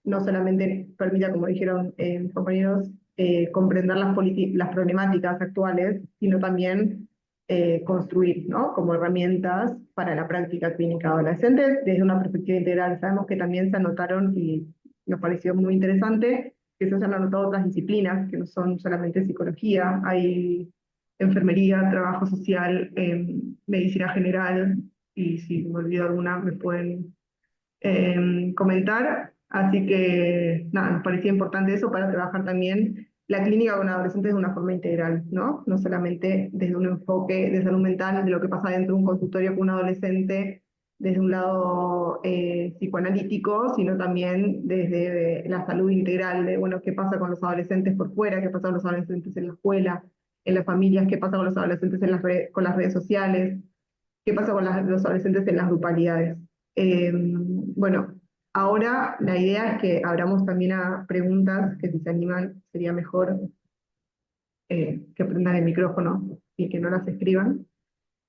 no solamente permita, como dijeron mis compañeros, comprender las problemáticas actuales, sino también construir, ¿no?, como herramientas para la práctica clínica de adolescentes desde una perspectiva integral. Sabemos que también se anotaron, y nos pareció muy interesante, que se han anotado otras disciplinas, que no son solamente psicología, hay enfermería, trabajo social, medicina general, y si me olvido alguna me pueden comentar. Así que nada, nos parecía importante eso para trabajar también la clínica con adolescentes de una forma integral, ¿no? No solamente desde un enfoque de salud mental, de lo que pasa dentro de un consultorio con un adolescente desde un lado psicoanalítico, sino también desde la salud integral, de, bueno, qué pasa con los adolescentes por fuera, qué pasa con los adolescentes en la escuela, en las familias, qué pasa con los adolescentes con las redes sociales, qué pasa con los adolescentes en las grupalidades. Bueno, ahora la idea es que abramos también a preguntas, que si se animan sería mejor que prendan el micrófono y que no las escriban.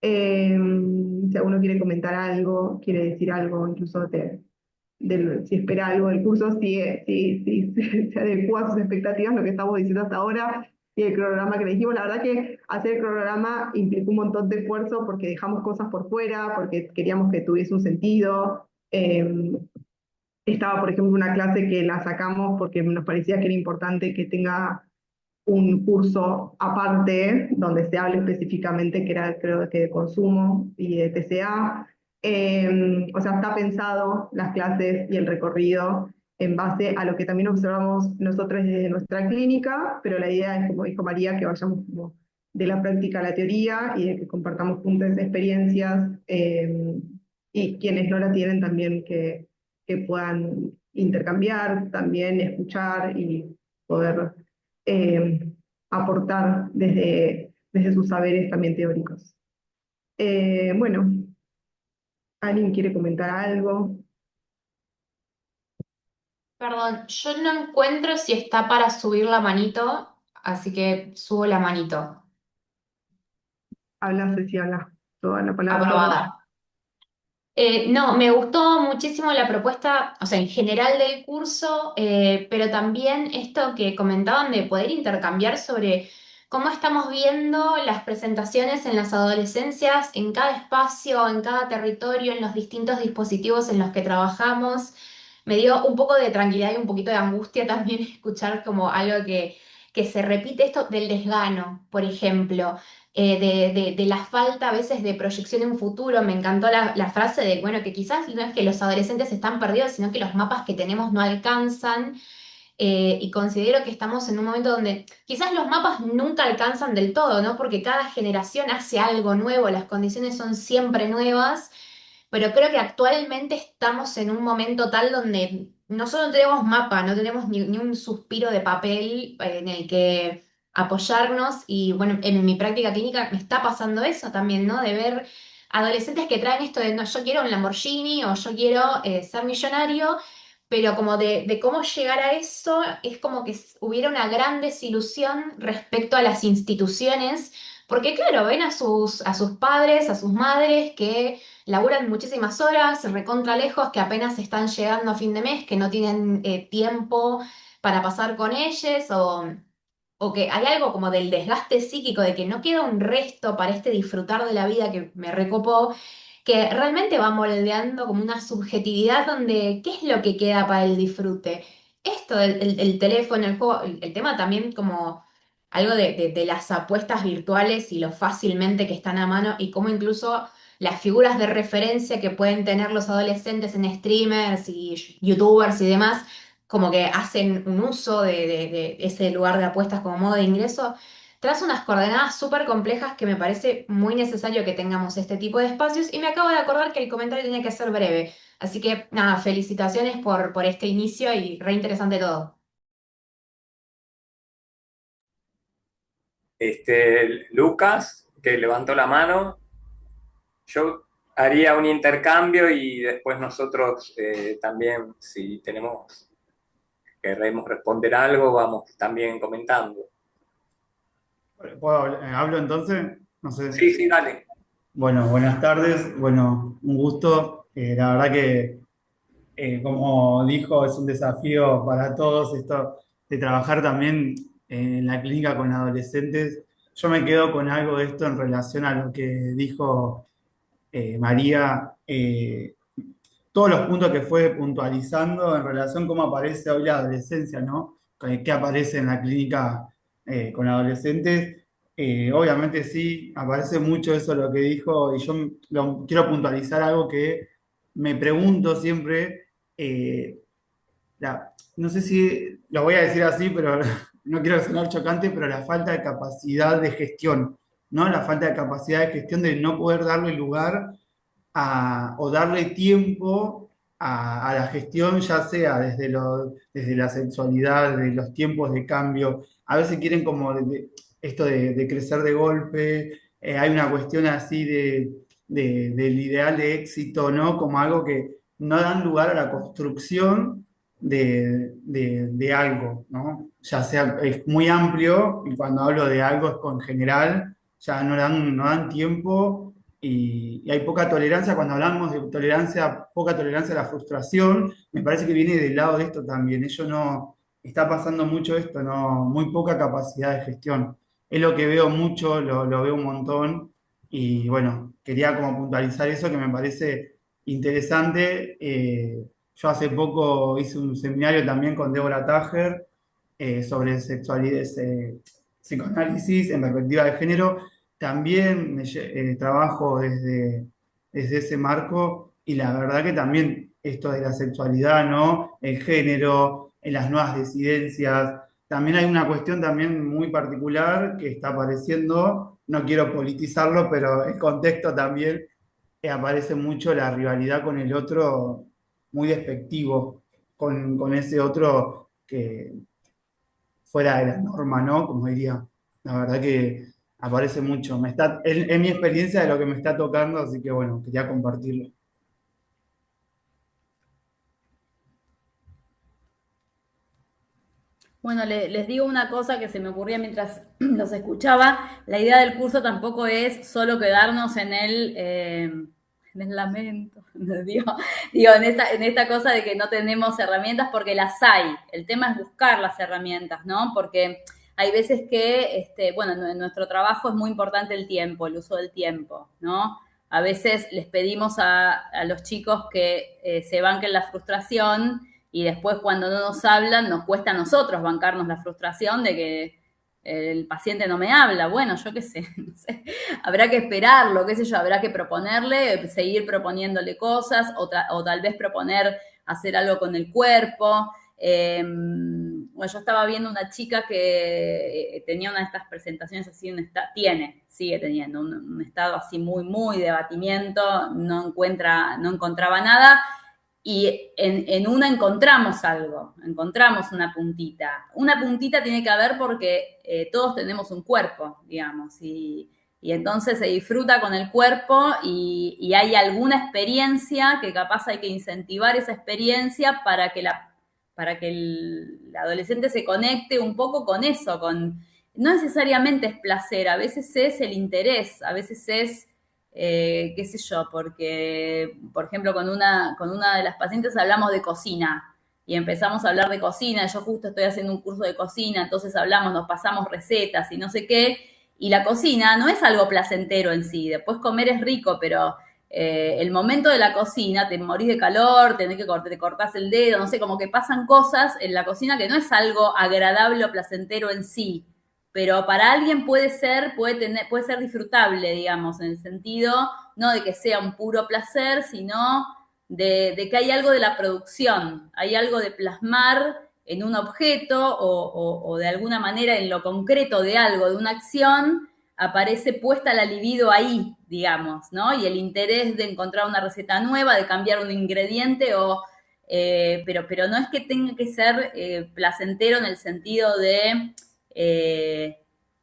Si alguno quiere comentar algo, quiere decir algo, incluso si espera algo del curso, si se adecua a sus expectativas, lo que estamos diciendo hasta ahora, y el cronograma que le dijimos. La verdad que hacer el cronograma implicó un montón de esfuerzo porque dejamos cosas por fuera, porque queríamos que tuviese un sentido. Estaba, por ejemplo, una clase que la sacamos porque nos parecía que era importante que tenga un curso aparte donde se hable específicamente, que era, creo que de consumo y de TCA. O sea, está pensado las clases y el recorrido en base a lo que también observamos nosotros desde nuestra clínica, pero la idea es, como dijo María, que vayamos como de la práctica a la teoría y de que compartamos puntos de experiencias, y quienes no la tienen también que puedan intercambiar, también escuchar y poder aportar desde sus saberes también teóricos. Bueno, ¿alguien quiere comentar algo? Perdón, yo no encuentro si está para subir la manito, así que subo la manito. Habla, Ceci, habla. Toda la palabra. Aprobada. No, me gustó muchísimo la propuesta, o sea, en general del curso, pero también esto que comentaban de poder intercambiar sobre cómo estamos viendo las presentaciones en las adolescencias, en cada espacio, en cada territorio, en los distintos dispositivos en los que trabajamos. Me dio un poco de tranquilidad y un poquito de angustia también escuchar como algo que se repite esto del desgano, por ejemplo, de la falta a veces de proyección en un futuro. Me encantó la frase de, bueno, que quizás no es que los adolescentes están perdidos, sino que los mapas que tenemos no alcanzan. y considero que estamos en un momento donde quizás los mapas nunca alcanzan del todo, ¿no? Porque cada generación hace algo nuevo, las condiciones son siempre nuevas, pero creo que actualmente estamos en un momento tal donde nosotros no tenemos mapa, no tenemos ni un suspiro de papel en el que apoyarnos y bueno, en mi práctica clínica me está pasando eso también, ¿no? De ver adolescentes que traen esto de, no, yo quiero un Lamborghini o yo quiero ser millonario, pero como de cómo llegar a eso es como que hubiera una gran desilusión respecto a las instituciones, porque claro, ven a sus padres, a sus madres que laburan muchísimas horas, recontra lejos, que apenas están llegando a fin de mes, que no tienen tiempo para pasar con ellos, o que hay algo como del desgaste psíquico, de que no queda un resto para este disfrutar de la vida que me recopó, que realmente va moldeando como una subjetividad donde, ¿qué es lo que queda para el disfrute? Esto, el teléfono, el juego, el tema también como algo de las apuestas virtuales y lo fácilmente que están a mano y cómo incluso las figuras de referencia que pueden tener los adolescentes en streamers y youtubers y demás, como que hacen un uso de ese lugar de apuestas como modo de ingreso, trae unas coordenadas súper complejas que me parece muy necesario que tengamos este tipo de espacios y me acabo de acordar que el comentario tenía que ser breve. Así que nada, felicitaciones por este inicio y re interesante todo. Lucas, que levantó la mano, yo haría un intercambio y después nosotros también, si queremos responder algo, vamos también comentando. ¿Hablo entonces? No sé. Sí, sí, dale. Bueno, buenas tardes. Bueno, un gusto. La verdad que, como dijo, es un desafío para todos esto de trabajar también en la clínica con adolescentes. Yo me quedo con algo de esto en relación a lo que dijo María, todos los puntos que fue puntualizando en relación a cómo aparece hoy la adolescencia, ¿no? ¿Qué aparece en la clínica con adolescentes? Obviamente sí, aparece mucho eso lo que dijo, y yo quiero puntualizar algo que me pregunto siempre, no sé si lo voy a decir así, pero no quiero sonar chocante, pero la falta de capacidad de gestión, ¿no? La falta de capacidad de gestión de no poder darle lugar o darle tiempo a la gestión, ya sea desde la sexualidad, de los tiempos de cambio. A veces quieren como esto de crecer de golpe, hay una cuestión así del ideal de éxito, ¿no? Como algo que no dan lugar a la construcción de algo, ¿no? Ya sea, es muy amplio, y cuando hablo de algo es con general, ya no dan tiempo y hay poca tolerancia. Cuando hablamos de tolerancia, poca tolerancia a la frustración, me parece que viene del lado de esto también. Ello no está pasando mucho esto, no, muy poca capacidad de gestión. Es lo que veo mucho, lo veo un montón, y bueno, quería como puntualizar eso que me parece interesante. Yo hace poco hice un seminario también con Débora Tajer sobre sexualidad, psicoanálisis en perspectiva de género. También trabajo desde ese marco, y la verdad que también esto de la sexualidad, ¿no? El género, en las nuevas disidencias, también hay una cuestión también muy particular que está apareciendo, no quiero politizarlo, pero el contexto también aparece mucho la rivalidad con el otro, muy despectivo, con ese otro que fuera de la norma, ¿no? Como diría, la verdad que aparece mucho. Es mi experiencia de lo que me está tocando, así que bueno, quería compartirlo. Bueno, les digo una cosa que se me ocurría mientras los escuchaba. La idea del curso tampoco es solo quedarnos en el lamento, digo, en esta cosa de que no tenemos herramientas, porque las hay. El tema es buscar las herramientas, ¿no? Porque hay veces que, bueno, en nuestro trabajo es muy importante el tiempo, el uso del tiempo, ¿no? A veces les pedimos a los chicos que se banquen la frustración, y después cuando no nos hablan nos cuesta a nosotros bancarnos la frustración de que el paciente no me habla. Bueno, yo qué sé, no sé, habrá que esperarlo, qué sé yo, habrá que proponerle, seguir proponiéndole cosas o tal vez proponer hacer algo con el cuerpo. bueno, yo estaba viendo una chica que tenía una de estas presentaciones así, sigue teniendo un estado así muy, muy de abatimiento, no encontraba nada, y en una encontramos algo, encontramos una puntita. Una puntita tiene que haber porque todos tenemos un cuerpo, digamos, y entonces se disfruta con el cuerpo y hay alguna experiencia que capaz hay que incentivar esa experiencia para que el adolescente se conecte un poco con eso, no necesariamente es placer, a veces es el interés, a veces es qué sé yo, porque, por ejemplo, con una de las pacientes hablamos de cocina y empezamos a hablar de cocina, yo justo estoy haciendo un curso de cocina, entonces hablamos, nos pasamos recetas y no sé qué, y la cocina no es algo placentero en sí, después comer es rico, pero el momento de la cocina, te morís de calor, te cortás el dedo, no sé, como que pasan cosas en la cocina que no es algo agradable o placentero en sí, pero para alguien puede ser disfrutable, digamos, en el sentido no de que sea un puro placer, sino de que hay algo de la producción, hay algo de plasmar en un objeto o de alguna manera en lo concreto de algo, de una acción, aparece puesta la libido ahí, digamos, ¿no? Y el interés de encontrar una receta nueva, de cambiar un ingrediente pero no es que tenga que ser placentero en el sentido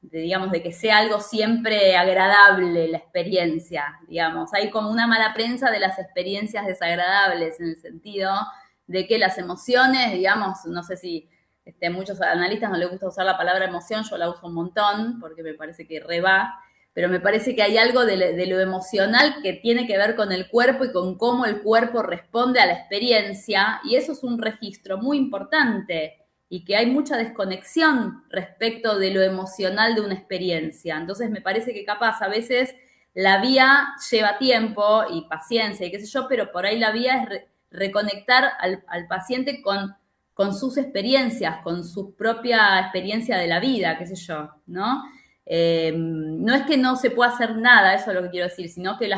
digamos, de que sea algo siempre agradable la experiencia, digamos. Hay como una mala prensa de las experiencias desagradables en el sentido de que las emociones, digamos, no sé si muchos analistas no les gusta usar la palabra emoción, yo la uso un montón porque me parece que reba, pero me parece que hay algo de lo emocional que tiene que ver con el cuerpo y con cómo el cuerpo responde a la experiencia, y eso es un registro muy importante y que hay mucha desconexión respecto de lo emocional de una experiencia. Entonces me parece que capaz a veces la vía lleva tiempo y paciencia y qué sé yo, pero por ahí la vía es reconectar al paciente con sus experiencias, con su propia experiencia de la vida, qué sé yo, ¿no? No es que no se pueda hacer nada, eso es lo que quiero decir, sino que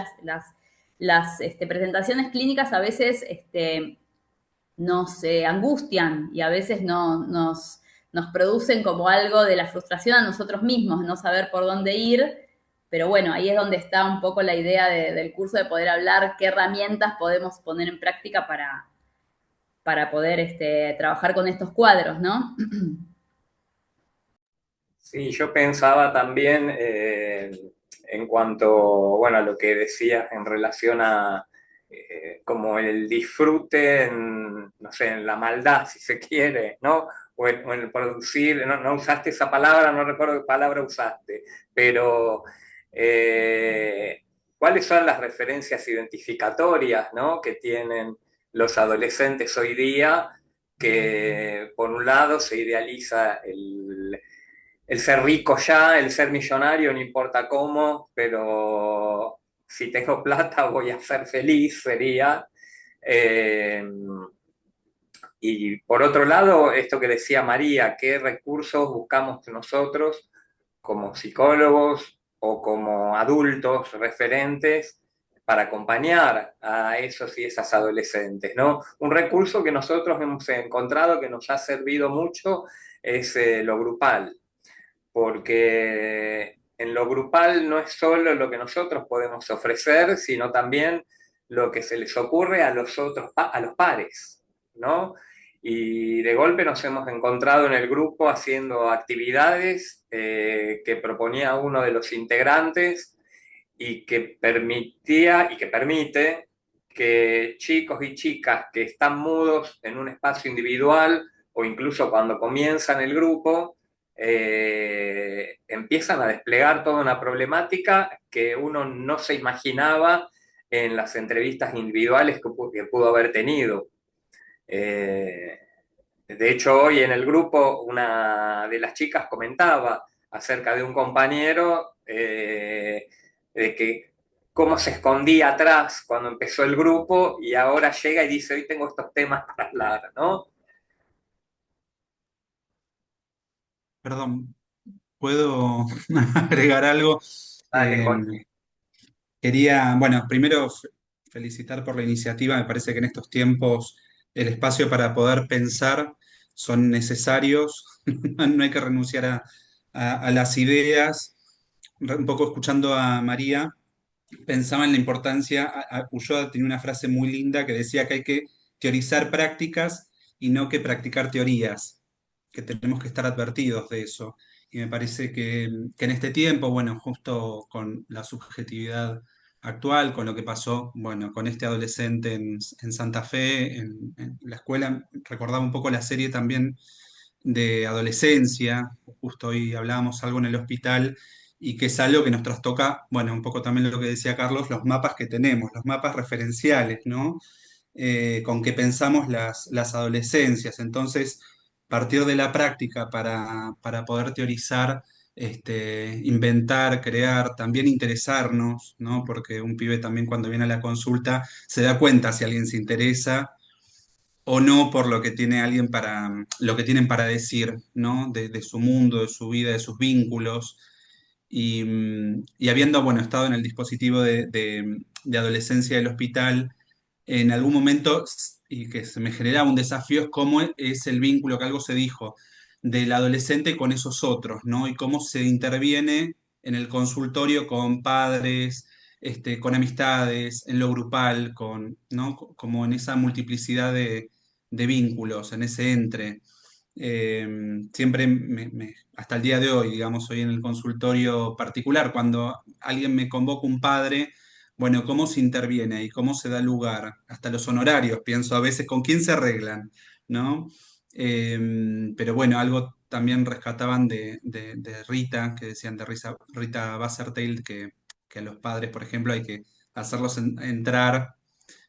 las presentaciones clínicas a veces nos angustian y a veces nos producen como algo de la frustración a nosotros mismos, no saber por dónde ir, pero bueno, ahí es donde está un poco la idea del curso de poder hablar qué herramientas podemos poner en práctica para poder trabajar con estos cuadros, ¿no? Sí, yo pensaba también en cuanto, bueno, a lo que decías en relación a como el disfrute en, no sé, en la maldad, si se quiere, ¿no? O en el producir, no usaste esa palabra, no recuerdo qué palabra usaste, pero ¿cuáles son las referencias identificatorias, ¿no? que tienen los adolescentes hoy día? Que por un lado se idealiza el ser rico ya, el ser millonario, no importa cómo, pero si tengo plata voy a ser feliz, sería. Eh, y por otro lado, esto que decía María, ¿qué recursos buscamos nosotros como psicólogos o como adultos referentes para acompañar a esos y esas adolescentes, ¿no? Un recurso que nosotros hemos encontrado que nos ha servido mucho es lo grupal, porque en lo grupal no es solo lo que nosotros podemos ofrecer, sino también lo que se les ocurre a los otros, a los pares, ¿no? Y de golpe nos hemos encontrado en el grupo haciendo actividades que proponía uno de los integrantes y que permitía y que permite que chicos y chicas que están mudos en un espacio individual o incluso cuando comienzan el grupo, empiezan a desplegar toda una problemática que uno no se imaginaba en las entrevistas individuales que pudo haber tenido. De hecho, hoy en el grupo una de las chicas comentaba acerca de un compañero de que cómo se escondía atrás cuando empezó el grupo y ahora llega y dice, hoy tengo estos temas para hablar, ¿no? Perdón, ¿puedo agregar algo? Dale, Eh, Jorge. Quería, bueno, primero felicitar por la iniciativa. Me parece que en estos tiempos el espacio para poder pensar son necesarios, no hay que renunciar a las ideas. Un poco escuchando a María, pensaba en la importancia, Ulloa tenía una frase muy linda que decía que hay que teorizar prácticas y no que practicar teorías, que tenemos que estar advertidos de eso. Y me parece que en este tiempo, bueno, justo con la subjetividad actual, con lo que pasó, bueno, con este adolescente en Santa Fe, en la escuela, recordaba un poco la serie también de adolescencia, justo hoy hablábamos algo en el hospital, y que es algo que nos trastoca, bueno, un poco también lo que decía Carlos, los mapas que tenemos, los mapas referenciales, ¿no? Con que pensamos las adolescencias. Entonces, partir de la práctica para poder teorizar, inventar, crear, también interesarnos, ¿no? Porque un pibe también cuando viene a la consulta se da cuenta si alguien se interesa o no por lo que tiene alguien lo que tienen para decir, ¿no? De su mundo, de su vida, de sus vínculos. Y habiendo, bueno, estado en el dispositivo de adolescencia del hospital, en algún momento, y que se me generaba un desafío, es cómo es el vínculo, que algo se dijo, del adolescente con esos otros, ¿no? Y cómo se interviene en el consultorio con padres, con amistades, en lo grupal, ¿no? Como en esa multiplicidad de vínculos, en ese entre. Eh, Siempre, hasta el día de hoy, digamos, hoy en el consultorio particular, cuando alguien me convoca un padre, bueno, ¿cómo se interviene ahí? ¿Cómo se da lugar? Hasta los honorarios, pienso a veces, ¿con quién se arreglan? ¿No? Pero bueno, algo también rescataban de Rita, que decían de Rita Bassertail, que a los padres, por ejemplo, hay que hacerlos entrar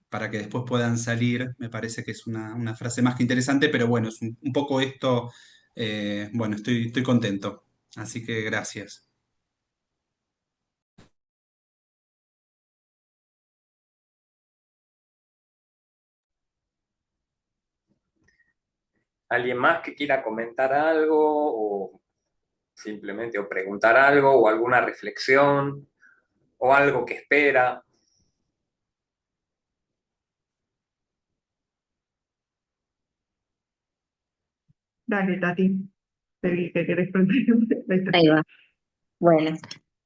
para que después puedan salir. Me parece que es una frase más que interesante, pero bueno, es un poco esto. Bueno, estoy contento. Así que gracias. ¿Alguien más que quiera comentar algo o simplemente o preguntar algo o alguna reflexión o algo que espera? Dale, Tati, que querés preguntar. Ahí va. Bueno,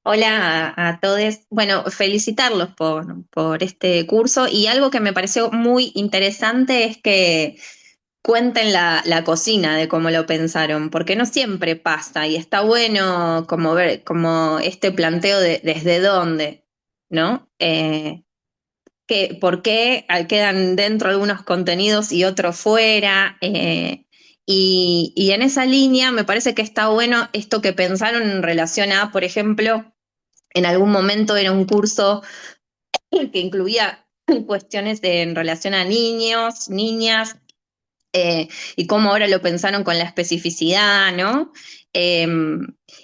hola a todos. Bueno, felicitarlos por este curso y algo que me pareció muy interesante es que cuenten la cocina de cómo lo pensaron, porque no siempre pasa y está bueno como ver como este planteo de desde dónde, ¿no? Por qué quedan dentro algunos contenidos y otros fuera. Y en esa línea me parece que está bueno esto que pensaron en relación a, por ejemplo, en algún momento era un curso que incluía cuestiones en relación a niños, niñas, y cómo ahora lo pensaron con la especificidad, ¿no? Eh,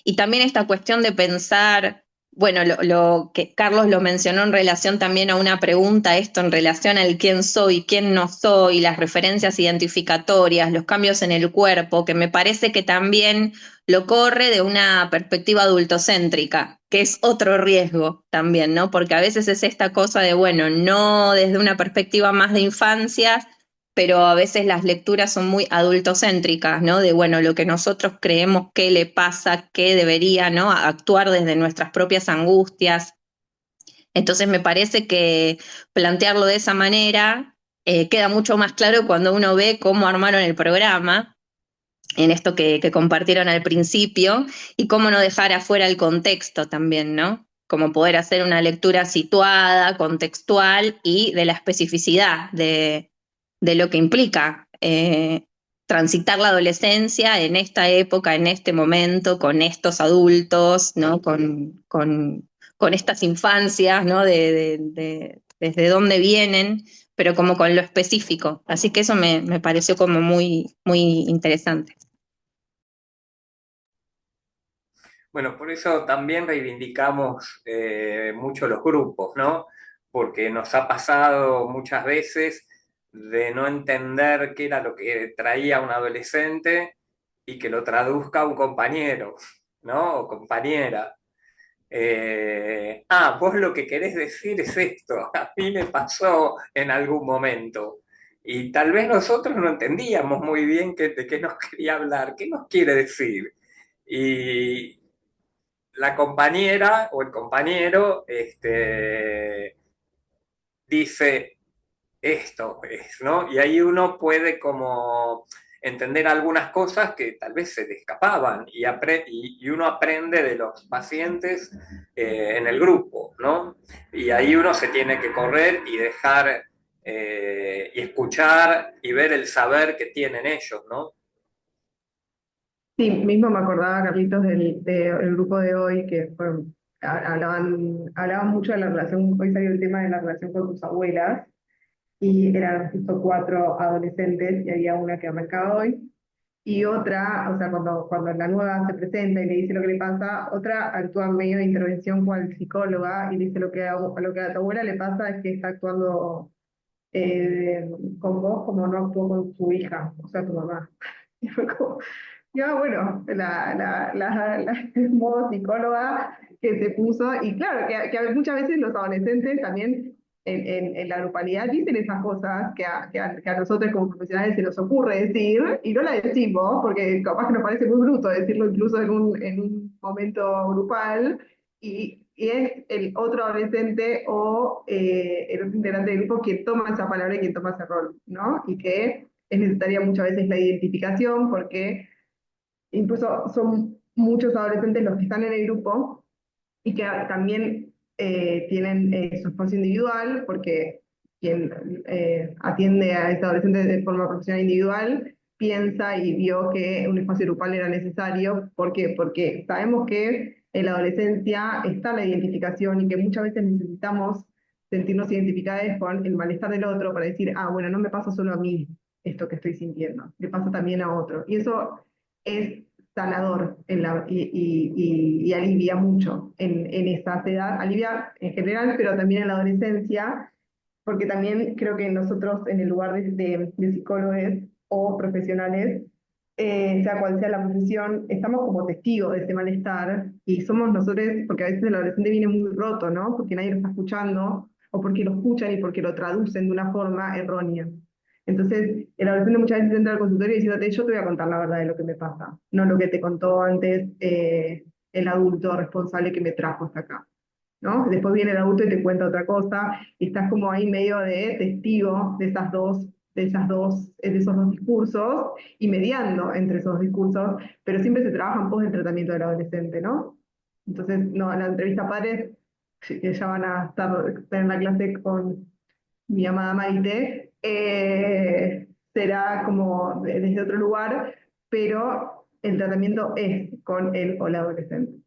y también esta cuestión de pensar, bueno, lo que Carlos lo mencionó en relación también a una pregunta, esto en relación al quién soy, quién no soy, las referencias identificatorias, los cambios en el cuerpo, que me parece que también lo corre de una perspectiva adultocéntrica, que es otro riesgo también, ¿no? Porque a veces es esta cosa de, bueno, no desde una perspectiva más de infancia, pero a veces las lecturas son muy adultocéntricas, ¿no? De, bueno, lo que nosotros creemos que le pasa, que debería, ¿no? Actuar desde nuestras propias angustias. Entonces me parece que plantearlo de esa manera queda mucho más claro cuando uno ve cómo armaron el programa, en esto que compartieron al principio, y cómo no dejar afuera el contexto también, ¿no? Como poder hacer una lectura situada, contextual y de la especificidad de lo que implica transitar la adolescencia en esta época, en este momento, con estos adultos, ¿no? Con estas infancias, ¿no? Desde dónde vienen, pero como con lo específico. Así que eso me pareció como muy, muy interesante. Bueno, por eso también reivindicamos mucho los grupos, ¿no? Porque nos ha pasado muchas veces de no entender qué era lo que traía un adolescente y que lo traduzca un compañero, ¿no? O compañera. Vos lo que querés decir es esto, a mí me pasó en algún momento. Y tal vez nosotros no entendíamos muy bien de qué nos quería hablar, qué nos quiere decir. Y la compañera o el compañero dice, esto es, ¿no? Y ahí uno puede como entender algunas cosas que tal vez se le escapaban y uno aprende de los pacientes en el grupo, ¿no? Y ahí uno se tiene que correr y dejar y escuchar y ver el saber que tienen ellos, ¿no? Sí, mismo me acordaba, Carlitos, del grupo de hoy, que hablaban mucho de la relación, hoy salió el tema de la relación con tus abuelas, y eran justo 4 adolescentes, y había una que arrancaba hoy, y otra, o sea, cuando la nueva se presenta y le dice lo que le pasa, otra actúa en medio de intervención cual psicóloga, y dice lo que a tu abuela le pasa es que está actuando eh, con vos como no actuó con su hija, o sea, tu mamá. Y fue como, ya bueno, el modo psicóloga que se puso, y claro, que muchas veces los adolescentes también en la grupalidad dicen esas cosas que a nosotros como profesionales se nos ocurre decir, y no la decimos, porque capaz que nos parece muy bruto decirlo incluso en un momento grupal, y es el otro adolescente o el otro integrante del grupo quien toma esa palabra y quien toma ese rol, ¿no? Y que es necesaria muchas veces la identificación, porque incluso son muchos adolescentes los que están en el grupo y que también tienen su espacio individual, porque quien atiende a este adolescente de forma profesional individual piensa y vio que un espacio grupal era necesario. ¿Por qué? Porque sabemos que en la adolescencia está la identificación y que muchas veces necesitamos sentirnos identificados con el malestar del otro para decir, ah, bueno, no me pasa solo a mí esto que estoy sintiendo, le pasa también a otro. Y eso es sanador y alivia mucho en esa edad, alivia en general, pero también en la adolescencia, porque también creo que nosotros en el lugar de psicólogos o profesionales, sea cual sea la profesión, estamos como testigos de ese malestar y somos nosotros, porque a veces el adolescente viene muy roto, ¿no? Porque nadie lo está escuchando o porque lo escuchan y porque lo traducen de una forma errónea. Entonces, el adolescente muchas veces entra al consultorio diciéndote, yo te voy a contar la verdad de lo que me pasa, no lo que te contó antes el adulto responsable que me trajo hasta acá, ¿no? Después viene el adulto y te cuenta otra cosa, y estás como ahí medio de testigo de esos dos discursos, y mediando entre esos discursos, pero siempre se trabaja en pos del tratamiento del adolescente, ¿no? Entonces, no, en la entrevista a padres, que ya van a estar en la clase con mi amada Maite, será como desde otro lugar, pero el tratamiento es con el o la adolescente.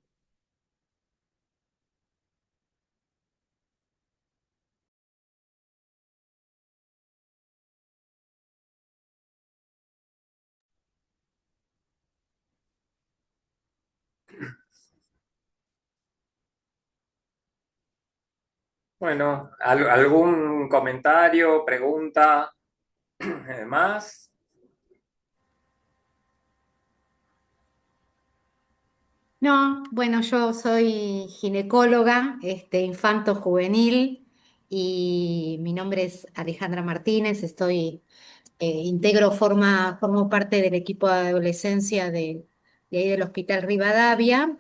Bueno, ¿algún comentario, pregunta más? No, bueno, yo soy ginecóloga, infanto-juvenil, y mi nombre es Alejandra Martínez. Formo parte del equipo de adolescencia de ahí del Hospital Rivadavia.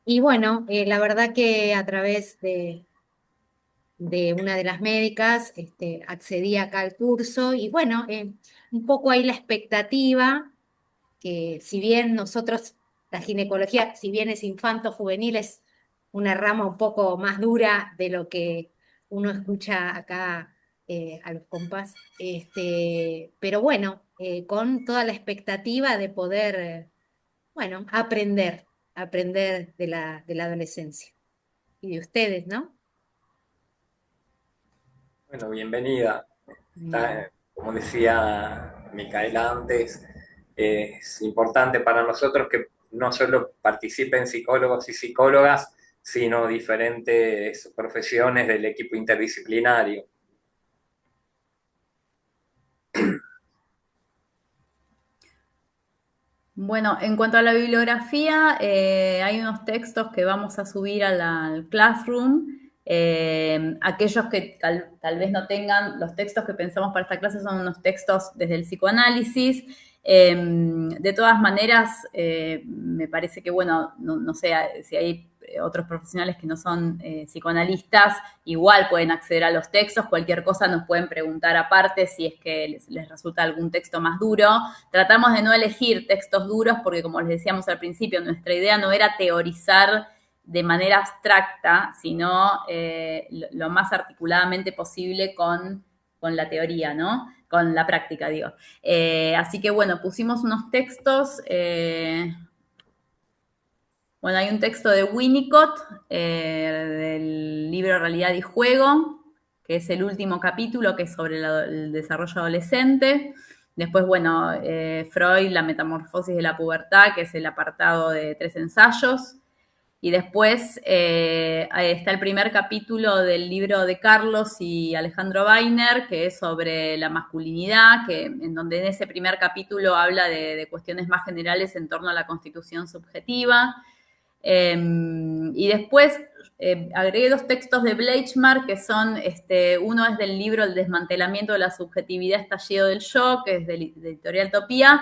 Y bueno, la verdad que a través de una de las médicas, accedí acá al curso, y bueno, un poco ahí la expectativa, que si bien nosotros, la ginecología, si bien es infanto-juvenil, es una rama un poco más dura de lo que uno escucha acá, a los compas, pero bueno, con toda la expectativa de poder, bueno, aprender de la adolescencia y de ustedes, ¿no? Bueno, bienvenida. Bien. Como decía Micaela antes, es importante para nosotros que no solo participen psicólogos y psicólogas, sino diferentes profesiones del equipo interdisciplinario. Bueno, en cuanto a la bibliografía, hay unos textos que vamos a subir al Classroom, Aquellos que tal vez no tengan, los textos que pensamos para esta clase son unos textos desde el psicoanálisis. De todas maneras, me parece que, bueno, no sé si hay otros profesionales que no son psicoanalistas, igual pueden acceder a los textos, cualquier cosa nos pueden preguntar aparte si es que les resulta algún texto más duro. Tratamos de no elegir textos duros porque, como les decíamos al principio, nuestra idea no era teorizar de manera abstracta, sino lo más articuladamente posible con la teoría, ¿no? Con la práctica, digo. Así que, bueno, pusimos unos textos. Bueno, hay un texto de Winnicott, del libro Realidad y Juego, que es el último capítulo, que es sobre el desarrollo adolescente. Después, bueno, Freud, la metamorfosis de la pubertad, que es el apartado de 3 ensayos. Y después está el primer capítulo del libro de Carlos y Alejandro Weiner, que es sobre la masculinidad, en donde en ese primer capítulo habla de cuestiones más generales en torno a la constitución subjetiva. Y después agregué 2 textos de Bleichmar, que son, uno es del libro El desmantelamiento de la subjetividad estallido del yo, que es de Editorial Topía.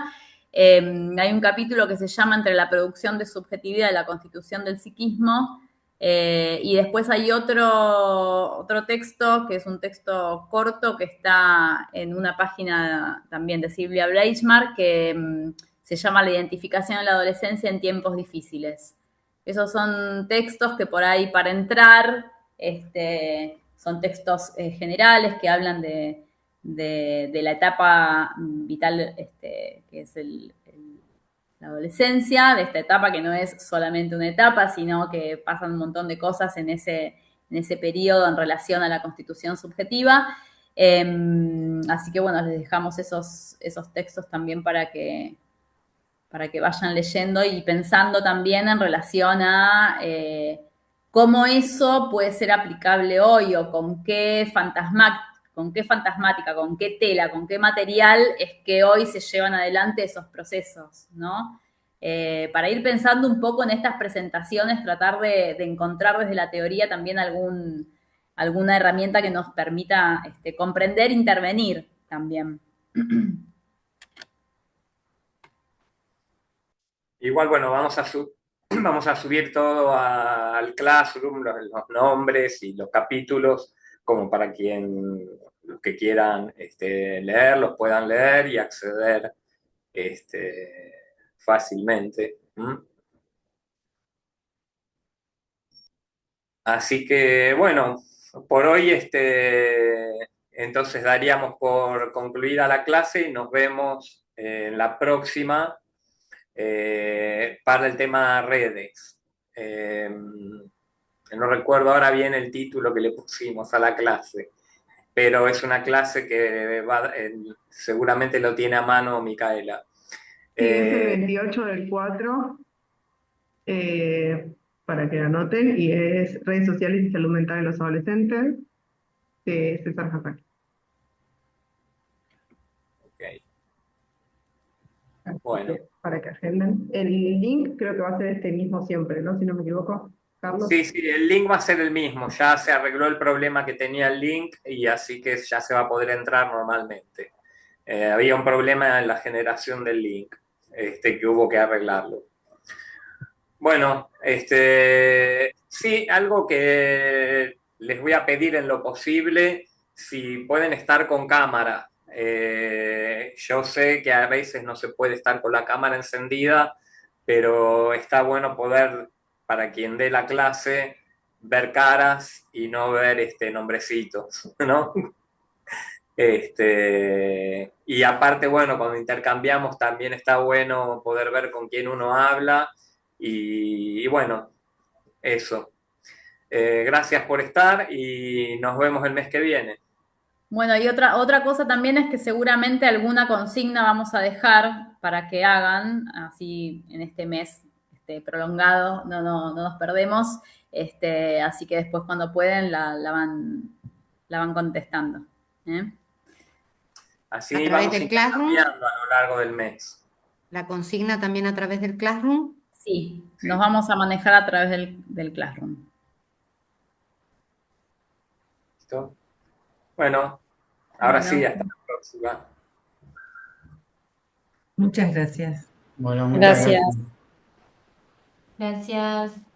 Hay un capítulo que se llama Entre la producción de subjetividad y la constitución del psiquismo. Y después hay otro texto, que es un texto corto, que está en una página también de Silvia Bleichmar, que se llama La identificación en la adolescencia en tiempos difíciles. Esos son textos que por ahí para entrar, son textos generales que hablan de la etapa vital, que es la adolescencia, de esta etapa que no es solamente una etapa, sino que pasan un montón de cosas en ese periodo en relación a la constitución subjetiva. Así que, bueno, les dejamos esos textos también para que vayan leyendo y pensando también en relación a cómo eso puede ser aplicable hoy o con qué fantasmática, con qué tela, con qué material es que hoy se llevan adelante esos procesos, ¿no? Para ir pensando un poco en estas presentaciones, tratar de encontrar desde la teoría también alguna herramienta que nos permita comprender e intervenir también. Igual, bueno, vamos a subir todo al Classroom, los nombres y los capítulos, como para los que quieran leer, los puedan leer y acceder fácilmente. Así que, bueno, por hoy entonces daríamos por concluida la clase y nos vemos en la próxima para el tema redes. No recuerdo ahora bien el título que le pusimos a la clase, pero es una clase que seguramente lo tiene a mano Micaela. Sí, es el 28 del 4, para que anoten, y es redes sociales y salud mental en los adolescentes, de César Hasaki. Ok. Bueno. Para que agenden. El link creo que va a ser este mismo siempre, ¿no? Si no me equivoco, Carlos. Sí, el link va a ser el mismo. Ya se arregló el problema que tenía el link y así que ya se va a poder entrar normalmente. Había un problema en la generación del link, que hubo que arreglarlo. Bueno, sí, algo que les voy a pedir en lo posible, si pueden estar con cámara. Yo sé que a veces no se puede estar con la cámara encendida, pero está bueno poder, para quien dé la clase, ver caras y no ver nombrecitos, ¿no? Y aparte, bueno, cuando intercambiamos también está bueno poder ver con quién uno habla y bueno, eso. Gracias por estar y nos vemos el mes que viene. Bueno, y otra cosa también es que seguramente alguna consigna vamos a dejar para que hagan, así en este mes prolongado no nos perdemos, así que después cuando pueden la van contestando. Así ¿A través vamos del Classroom? intercambiando a lo largo del mes. ¿La consigna también a través del Classroom? Sí, nos vamos a manejar a través del Classroom. ¿Listo? Bueno, ahora sí, Bueno, hasta la próxima. Muchas gracias. Bueno, muchas gracias. gracias. Gracias.